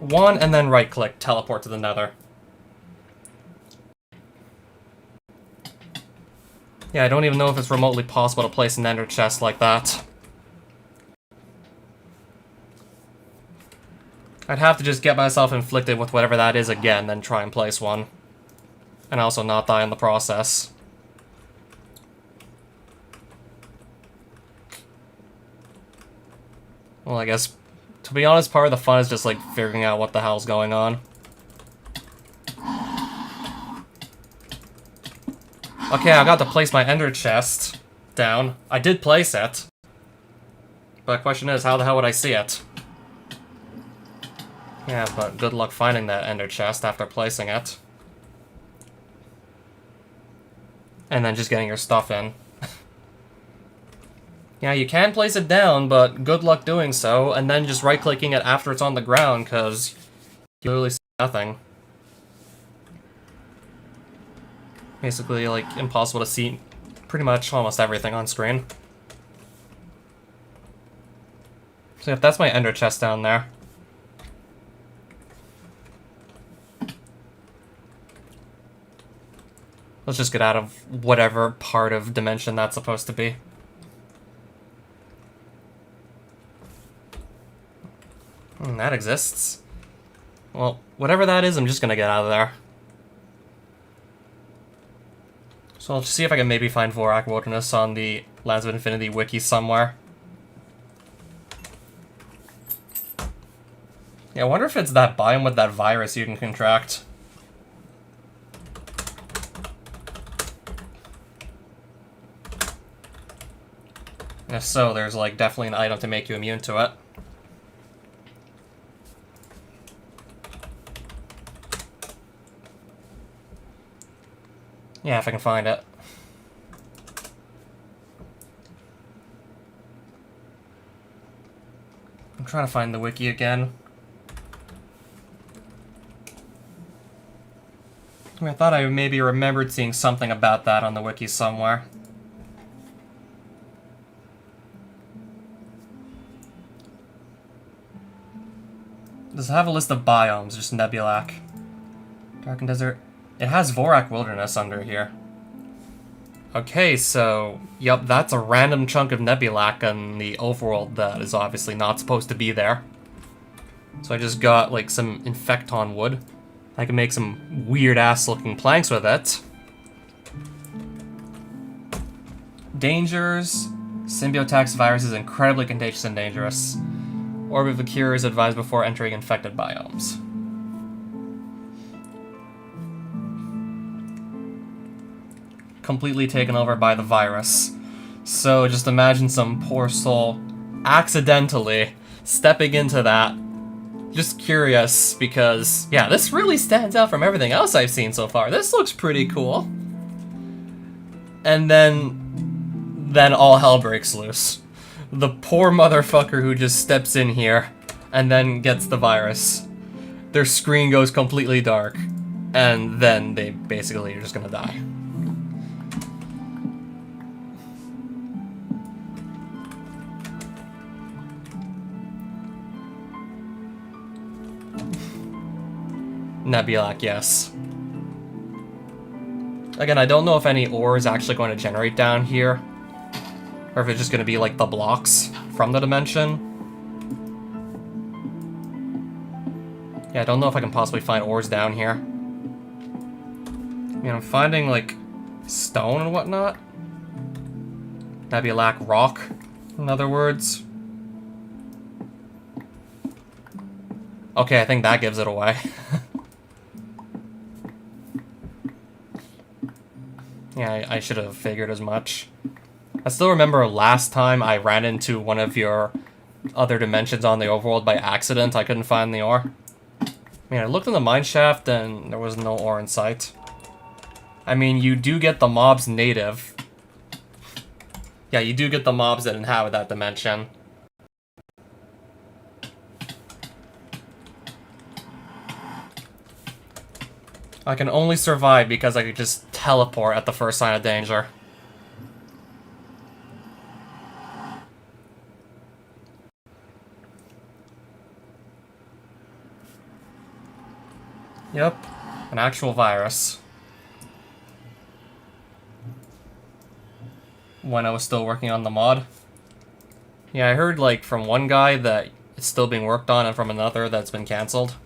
One, and then right-click, teleport to the Nether. Yeah, I don't even know if it's remotely possible to place an ender chest like that. I'd have to just get myself inflicted with whatever that is again, then try and place one. And also not die in the process. Well, I guess, to be honest, part of the fun is just, like, figuring out what the hell's going on. Okay, I got to place my ender chest down. I did place it. But the question is, how the hell would I see it? Yeah, but good luck finding that ender chest after placing it. And then just getting your stuff in. Yeah, you can place it down, but good luck doing so, and then just right-clicking it after it's on the ground, because you literally see nothing. Basically, like, impossible to see pretty much almost everything on screen. So if that's my ender chest down there. Let's just get out of whatever part of dimension that's supposed to be. That exists. Well, whatever that is, I'm just gonna get out of there. So I'll just see if I can maybe find Vorak Wilderness on the Lands of Infinity wiki somewhere. Yeah, I wonder if it's that biome with that virus you can contract. And if so, there's, like, definitely an item to make you immune to it. Yeah, if I can find it. I'm trying to find the wiki again. I thought I maybe remembered seeing something about that on the wiki somewhere. Does it have a list of biomes, just Nebulac? Darkened Desert. It has Vorak Wilderness under here. Okay, so, yup, that's a random chunk of Nebulac in the overworld that is obviously not supposed to be there. So I just got, like, some Infecton wood. I can make some weird-ass looking planks with it. Dangers. Symbiotax virus is incredibly contagious and dangerous. Orb of the Cure is advised before entering infected biomes. Completely taken over by the virus. So just imagine some poor soul accidentally stepping into that. Just curious because, yeah, this really stands out from everything else I've seen so far. This looks pretty cool. And then all hell breaks loose. The poor motherfucker who just steps in here and then gets the virus. Their screen goes completely dark. And then they basically are just gonna die. Nebulac, yes. Again, I don't know if any ore is actually going to generate down here. Or if it's just going to be like the blocks from the dimension. Yeah, I don't know if I can possibly find ores down here. I mean, I'm finding like stone and whatnot. Nebulac rock, in other words. Okay, I think that gives it away. Yeah, I should have figured as much. I still remember last time I ran into one of your other dimensions on the overworld by accident. I couldn't find the ore. I mean, I looked in the mine shaft and there was no ore in sight. I mean, you do get the mobs native. Yeah, you do get the mobs that inhabit that dimension. I can only survive because I could just teleport at the first sign of danger. Yep, an actual virus. When I was still working on the mod. Yeah, I heard, like, from one guy that it's still being worked on and from another that's been cancelled.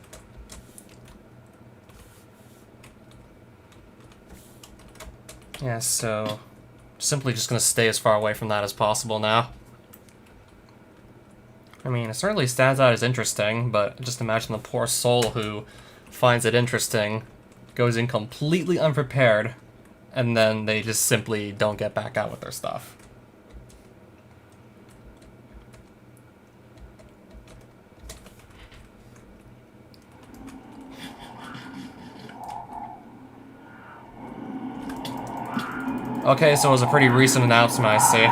Yeah, so simply just gonna stay as far away from that as possible now. I mean, it certainly stands out as interesting, but just imagine the poor soul who finds it interesting, goes in completely unprepared, and then they just simply don't get back out with their stuff. Okay, so it was a pretty recent announcement, I see.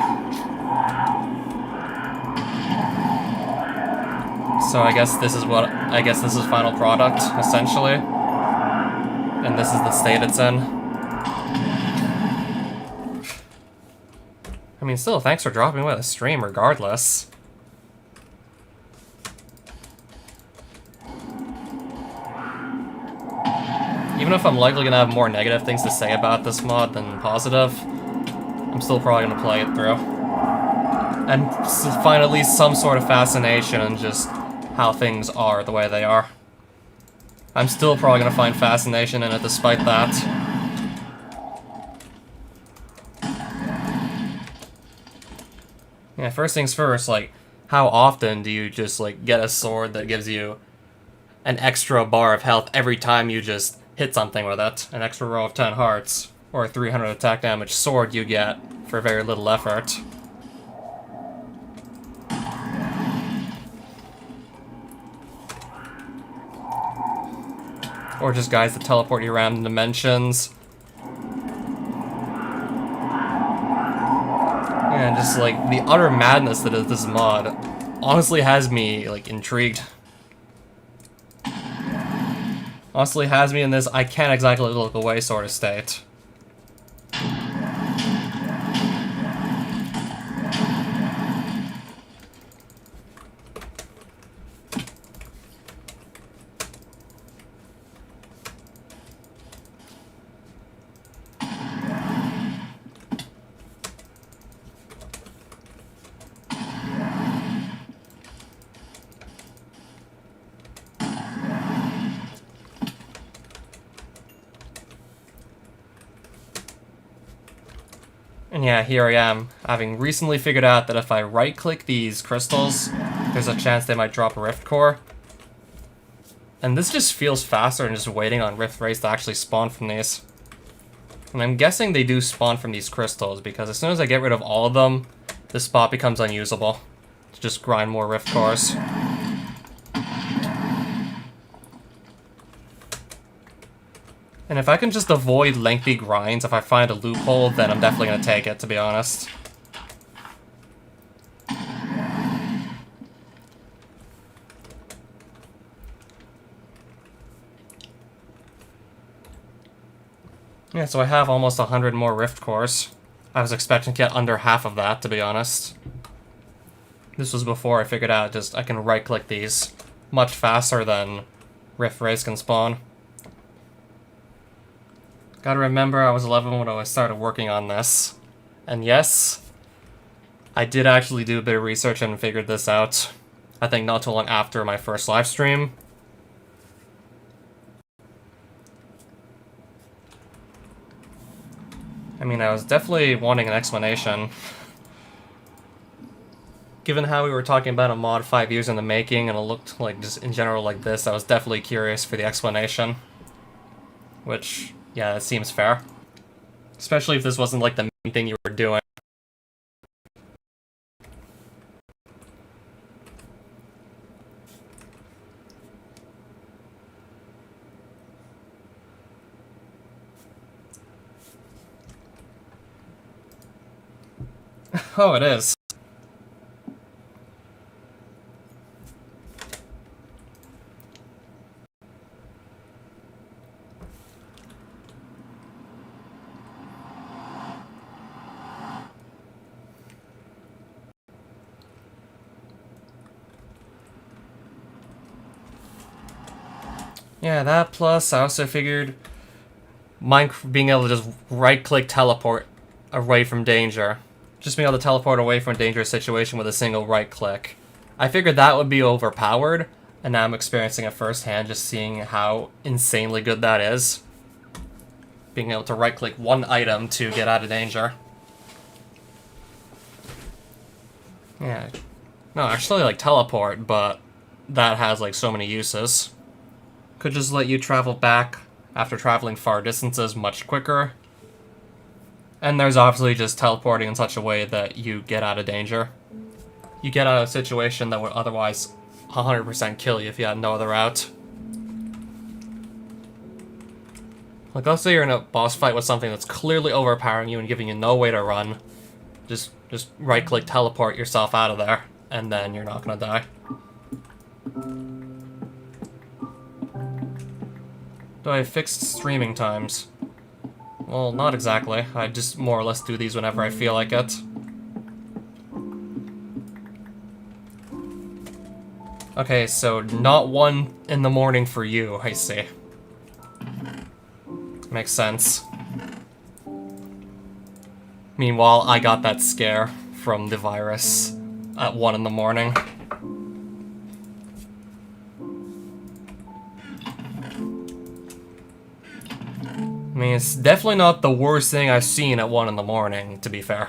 So I guess this is final product, essentially. And this is the state it's in. I mean, still, thanks for dropping by the stream, regardless. Even if I'm likely gonna have more negative things to say about this mod than positive, I'm still probably gonna play it through. And find at least some sort of fascination in just how things are the way they are. I'm still probably gonna find fascination in it despite that. Yeah, first things first, like, how often do you just, like, get a sword that gives you an extra bar of health every time you just hit something with it? An extra row of 10 hearts, or a 300 attack damage sword you get for very little effort. Or just guys that teleport you around dimensions. And just, like, the utter madness that is this mod honestly has me, like, intrigued. Honestly has me in this I can't exactly look away sort of state. And yeah, here I am, having recently figured out that if I right-click these crystals, there's a chance they might drop a Rift Core. And this just feels faster than just waiting on Rift Rays to actually spawn from these. And I'm guessing they do spawn from these crystals, because as soon as I get rid of all of them, this spot becomes unusable to just grind more Rift Cores. And if I can just avoid lengthy grinds, if I find a loophole, then I'm definitely going to take it, to be honest. Yeah, so I have almost 100 more Rift Cores. I was expecting to get under half of that, to be honest. This was before I figured out just I can right-click these much faster than Rift Rays can spawn. Gotta remember, I was 11 when I started working on this. And yes, I did actually do a bit of research and figured this out. I think not too long after my first live stream. I mean, I was definitely wanting an explanation. Given how we were talking about a mod 5 years in the making and it looked like just in general like this, I was definitely curious for the explanation. Which, yeah, that seems fair. Especially if this wasn't like the main thing you were doing. Oh, it is. Yeah, that plus I also figured being able to just right-click teleport away from danger. Just being able to teleport away from a dangerous situation with a single right-click. I figured that would be overpowered, and now I'm experiencing it firsthand, just seeing how insanely good that is. Being able to right-click one item to get out of danger. Yeah. No, actually, like, teleport, but that has, like, so many uses. Could just let you travel back after traveling far distances much quicker. And there's obviously just teleporting in such a way that you get out of danger. You get out of a situation that would otherwise 100% kill you if you had no other route. Like, let's say you're in a boss fight with something that's clearly overpowering you and giving you no way to run. Just right-click teleport yourself out of there, and then you're not gonna die. Do I have fixed streaming times? Well, not exactly. I just more or less do these whenever I feel like it. Okay, so not 1 in the morning for you, I see. Makes sense. Meanwhile, I got that scare from the virus at 1 in the morning. I mean, it's definitely not the worst thing I've seen at 1 in the morning, to be fair.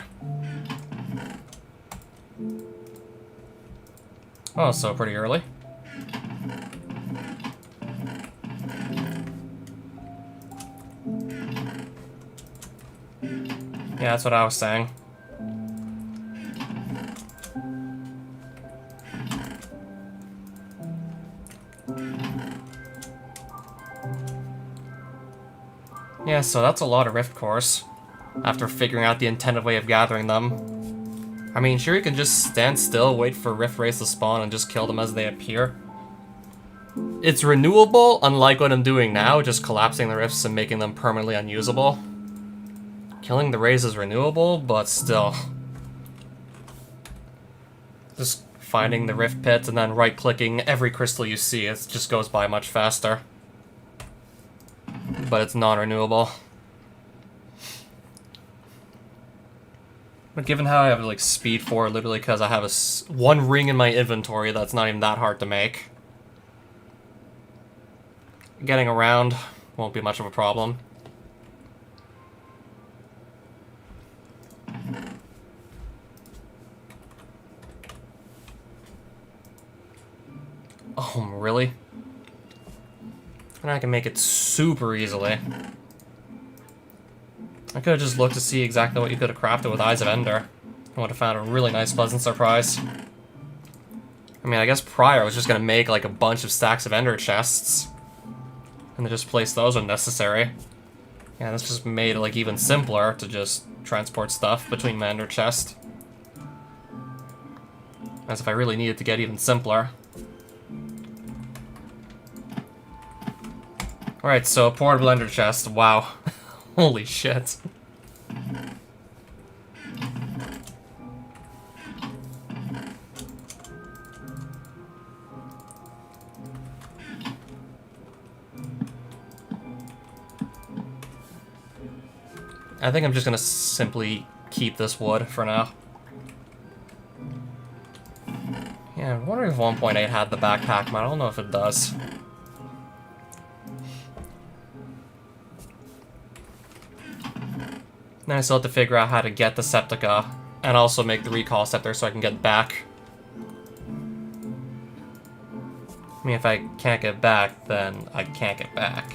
Oh, so pretty early. Yeah, that's what I was saying. Yeah, so that's a lot of Rift cores, after figuring out the intended way of gathering them. I mean, sure, you can just stand still, wait for Rift Rays to spawn, and just kill them as they appear. It's renewable, unlike what I'm doing now, just collapsing the rifts and making them permanently unusable. Killing the rays is renewable, but still. Just finding the rift pits and then right-clicking every crystal you see, it just goes by much faster. But it's non-renewable. But given how I have like speed 4, literally because I have one ring in my inventory that's not even that hard to make, getting around won't be much of a problem. Oh, really? And I can make it super easily. I could have just looked to see exactly what you could have crafted with Eyes of Ender. I would have found a really nice, pleasant surprise. I mean, I guess prior I was just gonna make like a bunch of stacks of Ender chests. And then just place those when necessary. Yeah, this just made it like even simpler to just transport stuff between my Ender chest. As if I really needed to get even simpler. Alright, so a portable Ender chest, wow. Holy shit. I think I'm just gonna simply keep this wood for now. Yeah, I'm wondering if 1.8 had the backpack, but I don't know if it does. Then I still have to figure out how to get the Septica, and also make the Recall Scepter so I can get back I mean, if I can't get back, then I can't get back.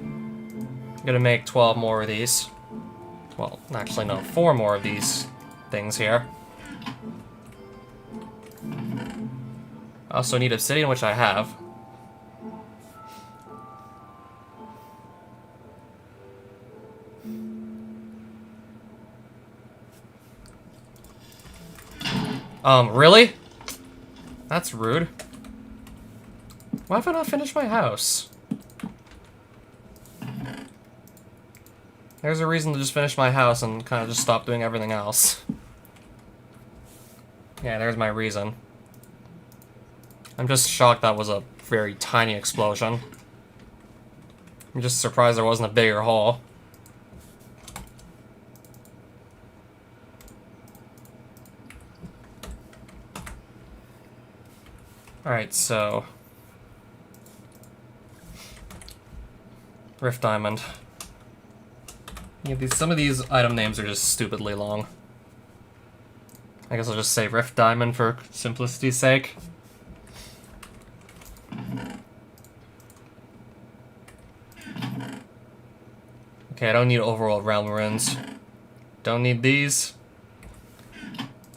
I'm gonna make 12 more of these. Well, actually no, 4 more of these things here. I also need obsidian, which I have. Really? That's rude. Why have I not finished my house? There's a reason to just finish my house and kind of just stop doing everything else. Yeah, there's my reason. I'm just shocked that was a very tiny explosion. I'm just surprised there wasn't a bigger hole. Alright, so... Rift Diamond. Yeah, some of these item names are just stupidly long. I guess I'll just say Rift Diamond for simplicity's sake. Okay, I don't need Overworld Realm Runes. Don't need these.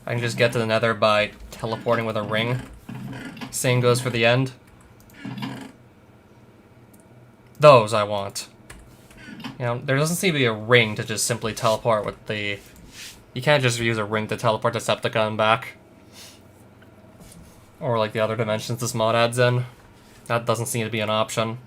I can just get to the Nether by teleporting with a ring. Same goes for the end. Those I want. You know, there doesn't seem to be a ring to just simply teleport with the... You can't just use a ring to teleport to Septica and back. Or like the other dimensions this mod adds in. That doesn't seem to be an option.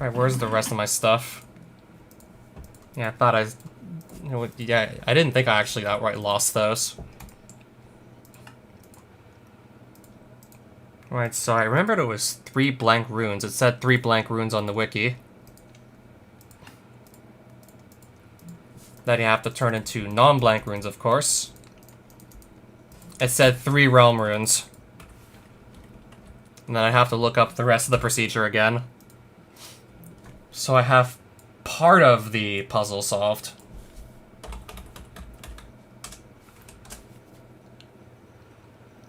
Alright, where's the rest of my stuff? Yeah, I thought I... You know, yeah, I didn't think I actually outright lost those. Alright, so I remembered it was 3 blank runes. It said 3 blank runes on the wiki. That you have to turn into non-blank runes, of course. It said 3 realm runes. And then I have to look up the rest of the procedure again. So I have part of the puzzle solved.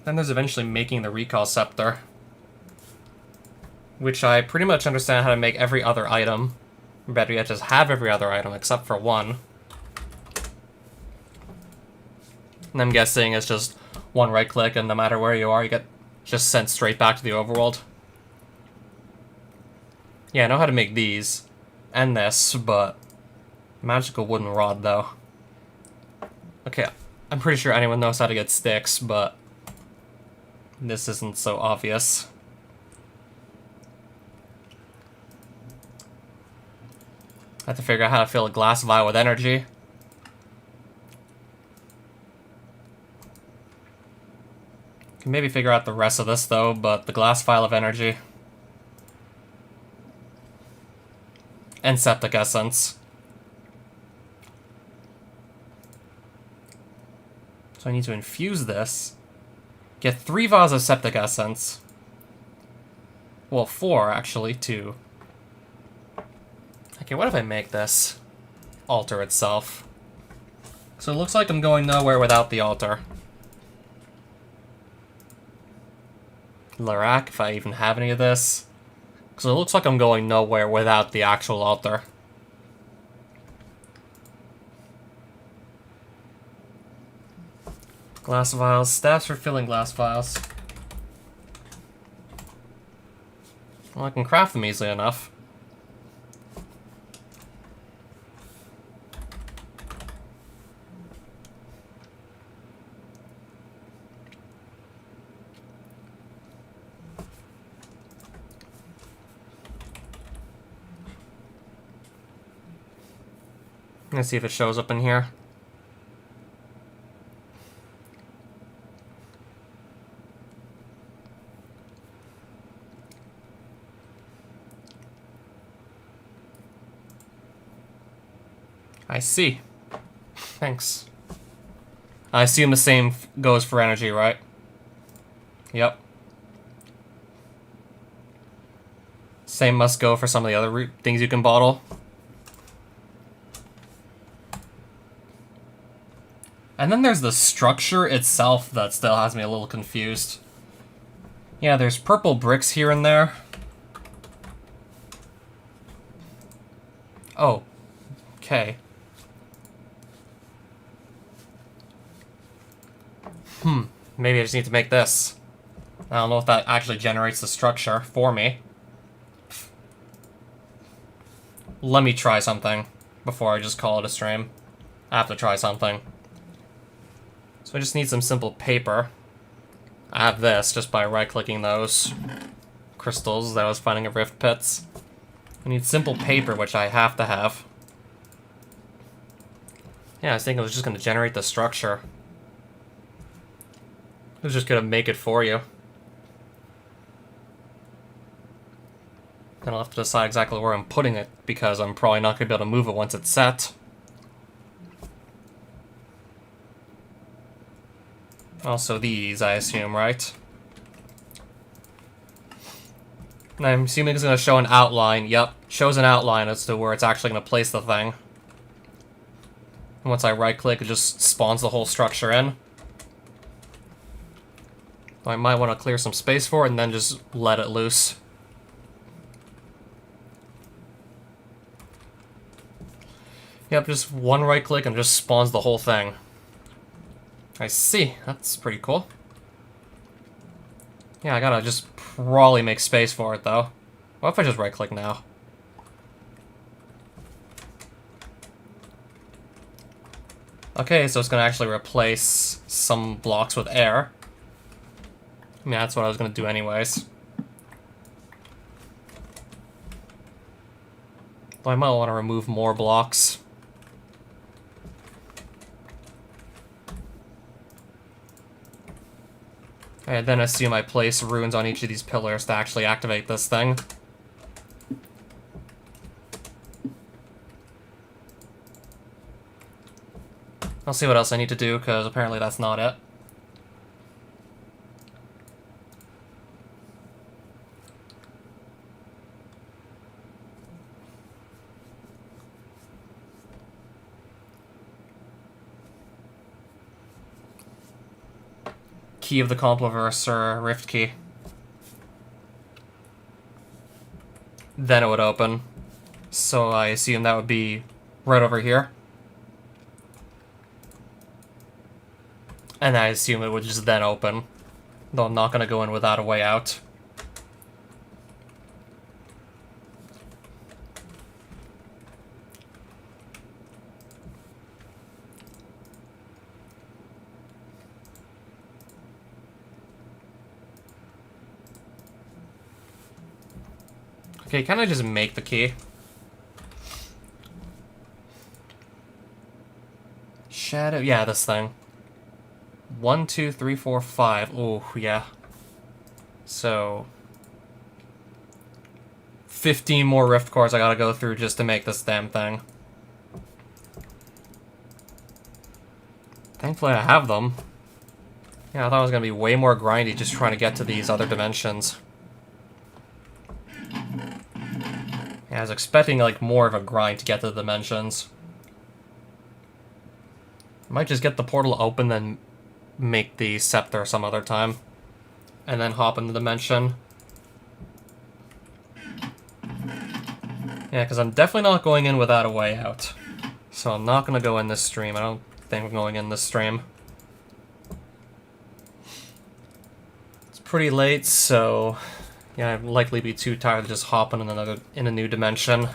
Then there's eventually making the Recall Scepter, which I pretty much understand how to make every other item. Better yet, just have every other item except for one. And I'm guessing it's just one right click and no matter where you are, you get just sent straight back to the overworld. Yeah, I know how to make these and this, but magical wooden rod though. Okay, I'm pretty sure anyone knows how to get sticks, but this isn't so obvious. I have to figure out how to fill a glass vial with energy. Can maybe figure out the rest of this though, but the glass vial of energy. And septic essence. So I need to infuse this. Get 3 vials of septic essence. Well, 4 actually, 2. Okay, what if I make this altar itself? So it looks like I'm going nowhere without the altar. Larak, if I even have any of this. Because it looks like I'm going nowhere without the actual altar. Glass vials. Staffs for filling glass vials. Well, I can craft them easily enough. Let's see if it shows up in here. I see. Thanks. I assume the same goes for energy, right? Yep. Same must go for some of the other things you can bottle. And then there's the structure itself that still has me a little confused. Yeah, there's purple bricks here and there. Oh. Okay. Maybe I just need to make this. I don't know if that actually generates the structure for me. Let me try something before I just call it a stream. I have to try something. So I just need some simple paper. I have this just by right-clicking those crystals that I was finding at Rift Pits. I need simple paper, which I have to have. Yeah, I was thinking it was just going to generate the structure. It was just going to make it for you. Then I'll have to decide exactly where I'm putting it, because I'm probably not going to be able to move it once it's set. Also these, I assume, right? And I'm assuming it's going to show an outline. Yep, shows an outline as to where it's actually going to place the thing. And once I right-click, it just spawns the whole structure in. I might want to clear some space for it and then just let it loose. Yep, just one right-click and just spawns the whole thing. I see. That's pretty cool. Yeah, I gotta just probably make space for it, though. What if I just right-click now? Okay, so it's gonna actually replace some blocks with air. I mean, that's what I was gonna do anyways. Though I might want to remove more blocks. And then assume I place runes on each of these pillars to actually activate this thing. I'll see what else I need to do, because apparently that's not it. Key of the Compleverse, or Rift Key. Then it would open. So I assume that would be right over here. And I assume it would just then open. Though I'm not going to go in without a way out. Okay, can I just make the key? Shadow, yeah, this thing. 1, 2, 3, 4, 5. Oh, yeah. So 15 more rift cores I gotta go through just to make this damn thing. Thankfully I have them. Yeah, I thought it was gonna be way more grindy just trying to get to these other dimensions. Yeah, I was expecting like more of a grind to get to the dimensions. I might just get the portal open, then make the scepter some other time. And then hop in the dimension. Yeah, because I'm definitely not going in without a way out. So I'm not going to go in this stream. I don't think I'm going in this stream. It's pretty late, so yeah, I'd likely be too tired to just hop in a new dimension.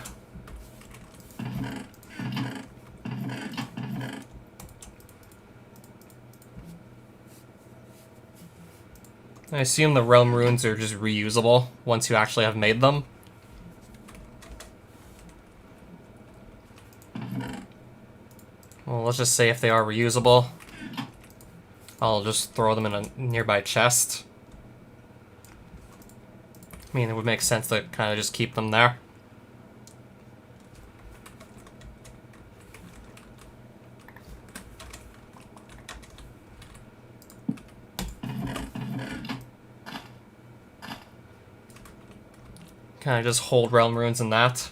I assume the realm runes are just reusable once you actually have made them. Well, let's just say if they are reusable, I'll just throw them in a nearby chest. I mean, it would make sense to kind of just keep them there. Kind of just hold Realm Runes in that.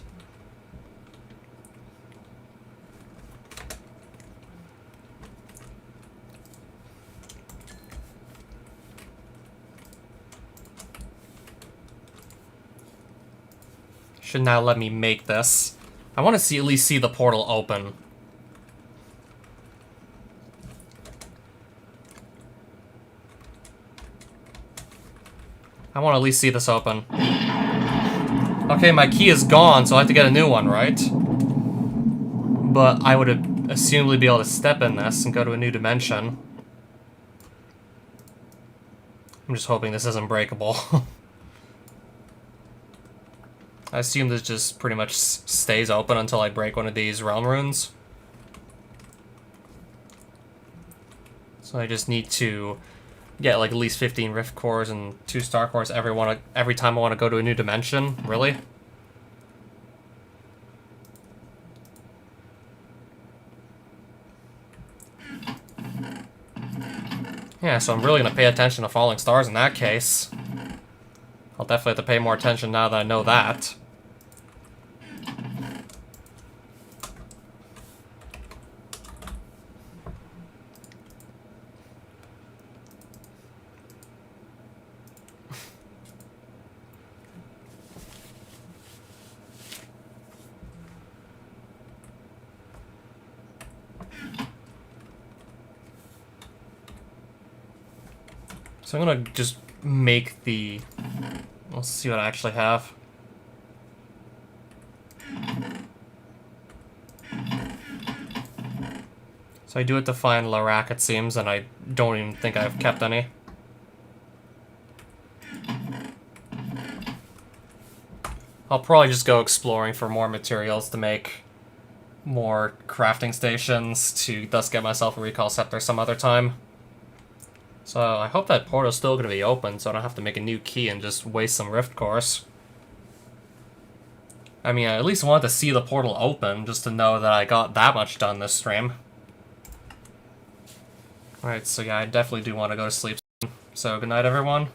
Should now let me make this. I want to at least see the portal open. I want to at least see this open. Okay, my key is gone, so I have to get a new one, right? But I would assumably be able to step in this and go to a new dimension. I'm just hoping this isn't breakable. I assume this just pretty much stays open until I break one of these Realm Runes. So I just need to get like at least 15 Rift Cores and 2 Star Cores every time I want to go to a new dimension. Really? Yeah, so I'm really going to pay attention to falling stars in that case. I'll definitely have to pay more attention now that I know that. So I'm gonna just make the... Let's see what I actually have. So I do have to find Larak, it seems, and I don't even think I've kept any. I'll probably just go exploring for more materials to make more crafting stations to thus get myself a Recall Scepter some other time. So I hope that portal's still going to be open so I don't have to make a new key and just waste some Rift Cores. I mean, I at least wanted to see the portal open just to know that I got that much done this stream. Alright, so yeah, I definitely do want to go to sleep soon. So good night, everyone.